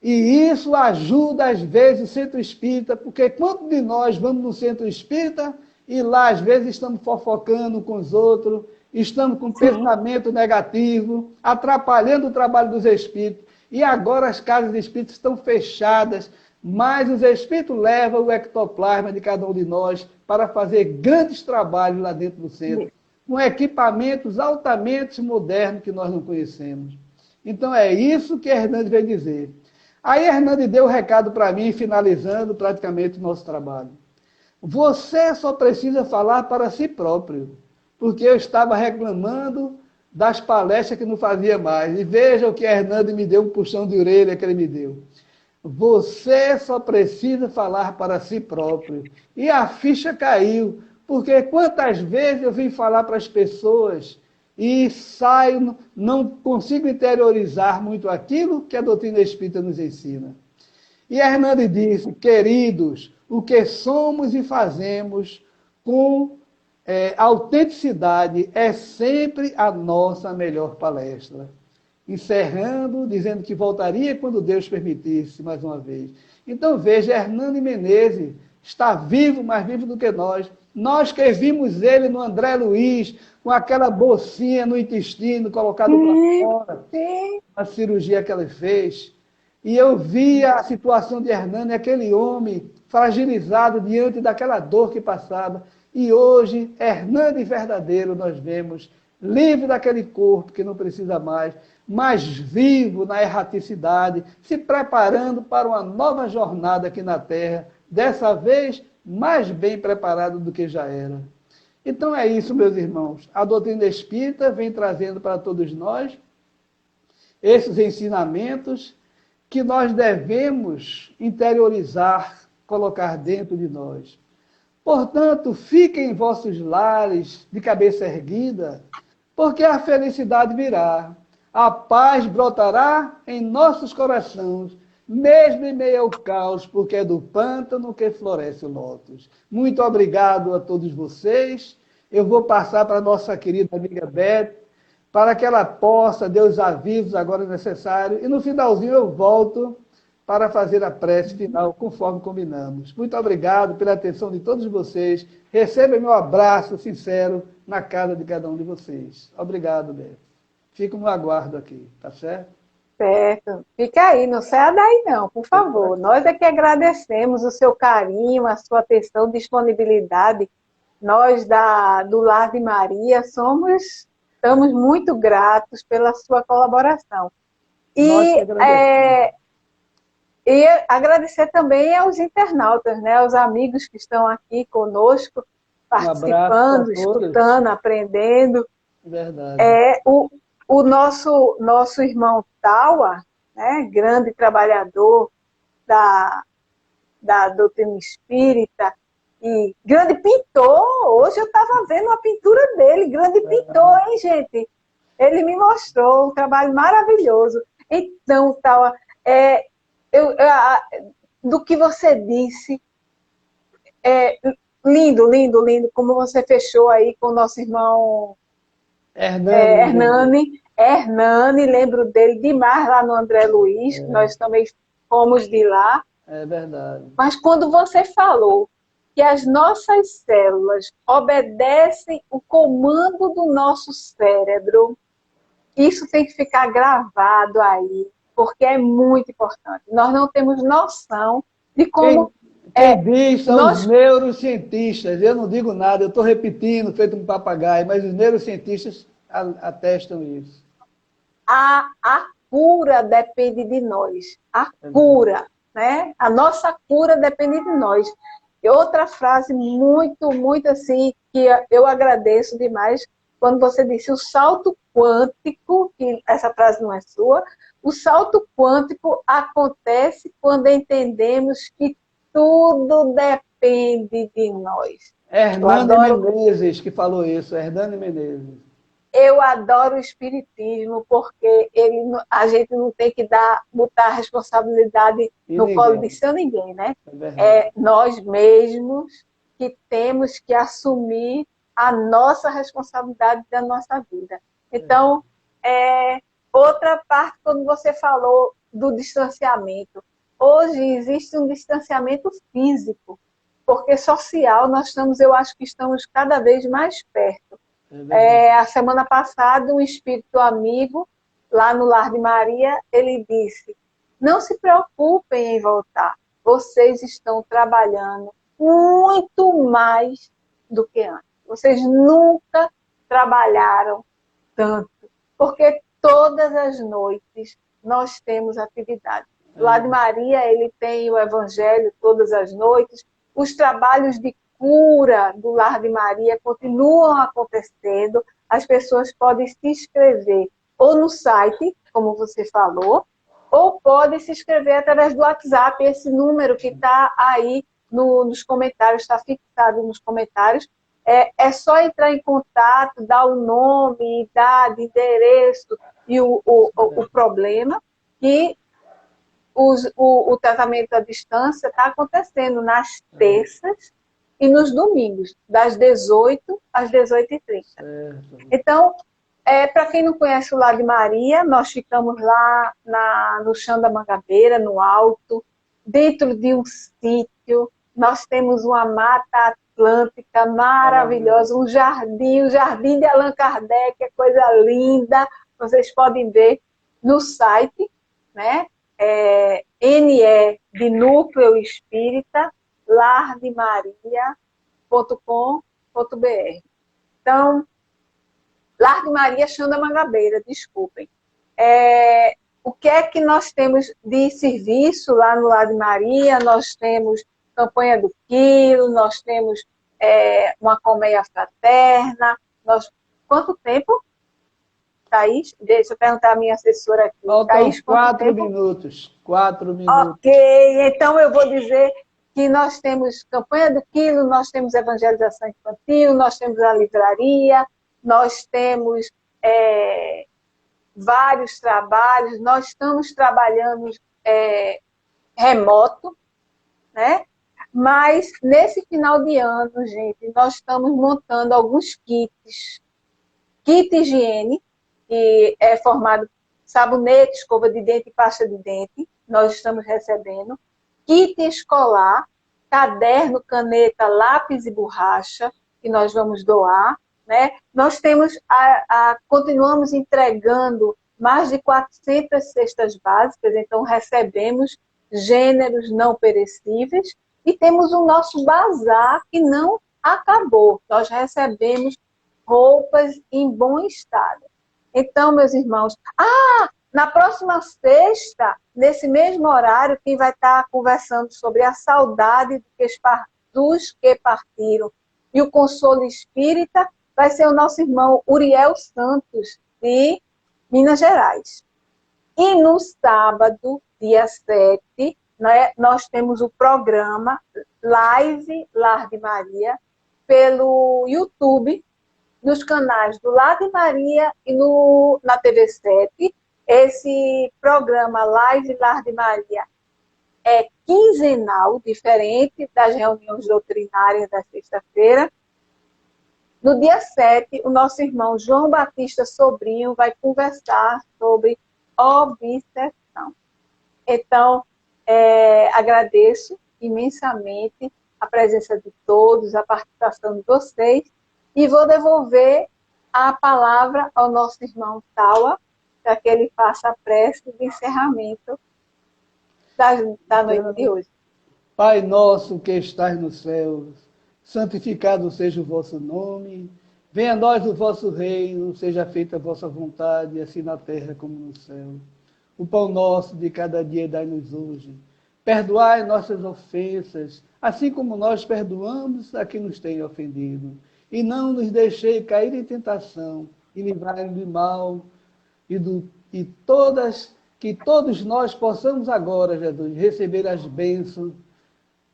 E isso ajuda, às vezes, o centro espírita, porque quantos de nós vamos no centro espírita e lá, às vezes, estamos fofocando com os outros, estamos com pensamento negativo, atrapalhando o trabalho dos espíritos. E agora as casas espíritas estão fechadas, mas os espíritos levam o ectoplasma de cada um de nós para fazer grandes trabalhos lá dentro do centro, com equipamentos altamente modernos que nós não conhecemos. Então é isso que Hernani veio dizer. Aí Hernani deu o recado para mim, finalizando praticamente o nosso trabalho. Você só precisa falar para si próprio, porque eu estava reclamando das palestras que não fazia mais. E veja o que Hernani me deu, um puxão de orelha que ele me deu. Você só precisa falar para si próprio. E a ficha caiu, porque quantas vezes eu vim falar para as pessoas e saio, não consigo interiorizar muito aquilo que a doutrina espírita nos ensina. E Hernani disse: queridos, o que somos e fazemos com a autenticidade é sempre a nossa melhor palestra. Encerrando, dizendo que voltaria quando Deus permitisse, mais uma vez. Então veja, Hernani Menezes está vivo, mais vivo do que nós. Nós que vimos ele no André Luiz, com aquela bolsinha no intestino, colocado para fora, a cirurgia que ele fez. E eu via a situação de Hernani, aquele homem fragilizado diante daquela dor que passava. E hoje, Hernani verdadeiro, nós vemos, livre daquele corpo que não precisa mais, mas vivo na erraticidade, se preparando para uma nova jornada aqui na Terra, dessa vez mais bem preparado do que já era. Então é isso, meus irmãos. A doutrina espírita vem trazendo para todos nós esses ensinamentos que nós devemos interiorizar, colocar dentro de nós. Portanto, fiquem em vossos lares de cabeça erguida, porque a felicidade virá. A paz brotará em nossos corações, mesmo em meio ao caos, porque é do pântano que floresce o lótus. Muito obrigado a todos vocês. Eu vou passar para a nossa querida amiga Beth, para que ela possa, Deus avisos agora necessário, e no finalzinho eu volto para fazer a prece final, conforme combinamos. Muito obrigado pela atenção de todos vocês. Receba meu abraço sincero na casa de cada um de vocês. Obrigado, Beth. Fico no aguardo aqui, tá certo? Certo. Fica aí, não saia daí não, por favor. Nós é que agradecemos o seu carinho, a sua atenção, disponibilidade. Nós do Lar de Maria estamos muito gratos pela sua colaboração. E agradecer também aos internautas, né, aos amigos que estão aqui conosco, participando, escutando, aprendendo. Verdade. O nosso irmão Tawa, né, grande trabalhador da doutrina espírita e grande pintor. Hoje eu estava vendo a pintura dele, grande pintor, hein, gente? Ele me mostrou um trabalho maravilhoso. Então, Tawa, do que você disse, lindo, lindo, lindo, como você fechou aí com o nosso irmão Hernani, lembro dele demais lá no André Luiz, nós também fomos de lá. É verdade. Mas quando você falou que as nossas células obedecem o comando do nosso cérebro, isso tem que ficar gravado aí, porque é muito importante. Nós não temos noção de como... Quem diz são os neurocientistas. Eu não digo nada, eu estou repetindo, feito um papagaio, mas os neurocientistas atestam isso. A cura depende de nós. A cura, né? A nossa cura depende de nós. E outra frase muito, muito assim, que eu agradeço demais, quando você disse o salto quântico, que essa frase não é sua, o salto quântico acontece quando entendemos que tudo depende de nós. Hernani Menezes que falou isso, Hernani Menezes. Eu adoro o espiritismo, porque a gente não tem que botar a responsabilidade no colo de seu ninguém, né? É nós mesmos que temos que assumir a nossa responsabilidade da nossa vida. Então, outra parte, quando você falou do distanciamento, hoje existe um distanciamento físico, porque social eu acho que estamos cada vez mais perto. A semana passada, um espírito amigo, lá no Lar de Maria, ele disse: não se preocupem em voltar, vocês estão trabalhando muito mais do que antes. Vocês nunca trabalharam tanto, porque todas as noites nós temos atividade. O Lar de Maria, ele tem o Evangelho todas as noites, os trabalhos de cura do Lar de Maria continuam acontecendo, as pessoas podem se inscrever ou no site, como você falou, ou podem se inscrever através do WhatsApp, esse número que está aí nos comentários, está fixado nos comentários. É só entrar em contato, dar o nome, idade, endereço e o problema, que o tratamento à distância está acontecendo nas terças, e nos domingos, das 18 às 18h30. Certo. Então, para quem não conhece o Lar de Maria, nós ficamos lá no chão da Mangabeira, no alto, dentro de um sítio. Nós temos uma mata atlântica maravilhosa, um jardim, o jardim de Allan Kardec, é coisa linda. Vocês podem ver no site, né? NE de Núcleo Espírita, lardemaria.com.br. Então, Lar de Maria, chão da Mangabeira, desculpem. O que é que nós temos de serviço lá no Lar de Maria? Nós temos campanha do quilo, nós temos uma colmeia fraterna. Quanto tempo, Thaís? Deixa eu perguntar à minha assessora aqui. Faltam Thaís, 4 minutos. 4 minutos. Ok, então eu vou dizer que nós temos campanha do quilo, nós temos evangelização infantil, nós temos a livraria, nós temos vários trabalhos, nós estamos trabalhando remoto, né? Mas nesse final de ano, gente, nós estamos montando alguns kits. Kit higiene, que é formado sabonete, escova de dente e pasta de dente, nós estamos recebendo. Kit escolar, caderno, caneta, lápis e borracha, que nós vamos doar. Né? Nós temos continuamos entregando mais de 400 cestas básicas, então recebemos gêneros não perecíveis e temos o nosso bazar que não acabou. Nós recebemos roupas em bom estado. Então, meus irmãos, na próxima sexta, nesse mesmo horário, quem vai estar conversando sobre a saudade dos que partiram e o consolo espírita vai ser o nosso irmão Uriel Santos, de Minas Gerais. E no sábado, dia 7, né, nós temos o programa Live Lar de Maria pelo YouTube, nos canais do Lar de Maria e na TV 7. Esse programa Live Lar de Maria é quinzenal, diferente das reuniões doutrinárias da sexta-feira. No dia 7, o nosso irmão João Batista Sobrinho vai conversar sobre obsessão. Então, agradeço imensamente a presença de todos, a participação de vocês, e vou devolver a palavra ao nosso irmão Tawa, para que ele faça a prece de encerramento da noite de hoje. Pai nosso que estás nos céus, santificado seja o vosso nome, venha a nós o vosso reino, seja feita a vossa vontade, assim na terra como no céu. O pão nosso de cada dia dai-nos hoje. Perdoai nossas ofensas, assim como nós perdoamos a quem nos tem ofendido. E não nos deixei cair em tentação, e livrai-nos do mal, que todos nós possamos agora, Jesus, receber as bênçãos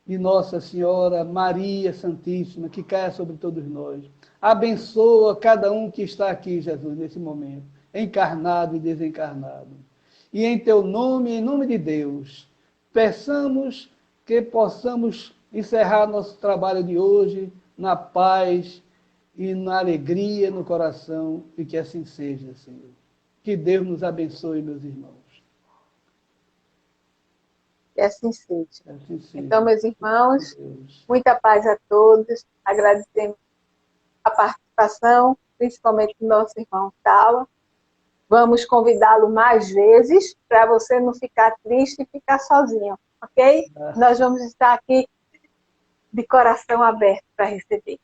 de Nossa Senhora Maria Santíssima, que caia sobre todos nós. Abençoa cada um que está aqui, Jesus, nesse momento, encarnado e desencarnado. E em teu nome, em nome de Deus, peçamos que possamos encerrar nosso trabalho de hoje na paz e na alegria no coração, e que assim seja, Senhor. Que Deus nos abençoe, meus irmãos. Que assim seja. Então, meus irmãos, muita paz a todos. Agradecemos a participação, principalmente do nosso irmão Tawa. Vamos convidá-lo mais vezes, para você não ficar triste e ficar sozinho, ok? Nós vamos estar aqui de coração aberto para receber.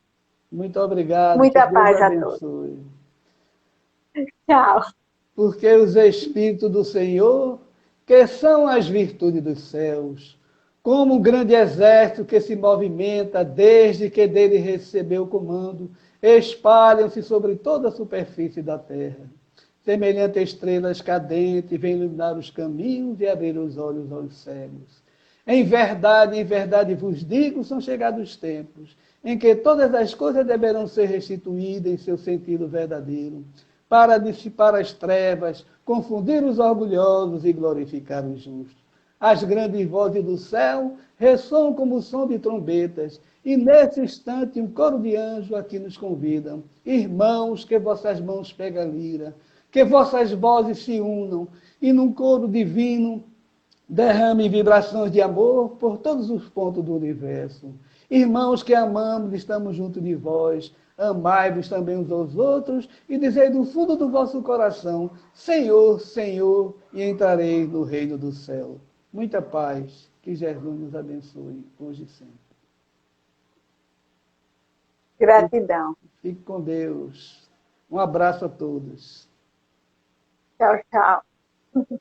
Muito obrigado. Muita paz a todos. Tchau. Porque os Espíritos do Senhor, que são as virtudes dos céus, como um grande exército que se movimenta desde que dele recebeu o comando, espalham-se sobre toda a superfície da terra. Semelhante a estrelas cadentes, vêm iluminar os caminhos e abrir os olhos aos cegos. Em verdade vos digo, são chegados os tempos em que todas as coisas deverão ser restituídas em seu sentido verdadeiro, para dissipar as trevas, confundir os orgulhosos e glorificar os justos. As grandes vozes do céu ressoam como o som de trombetas, e nesse instante um coro de anjos aqui nos convidam. Irmãos, que vossas mãos peguem a lira, que vossas vozes se unam, e num coro divino derrame vibrações de amor por todos os pontos do universo. Irmãos que amamos, estamos junto de vós, amai-vos também uns aos outros, e dizei do fundo do vosso coração, Senhor, Senhor, e entrarei no reino do céu. Muita paz, que Jesus nos abençoe, hoje e sempre. Gratidão. Fique com Deus. Um abraço a todos. Tchau, tchau.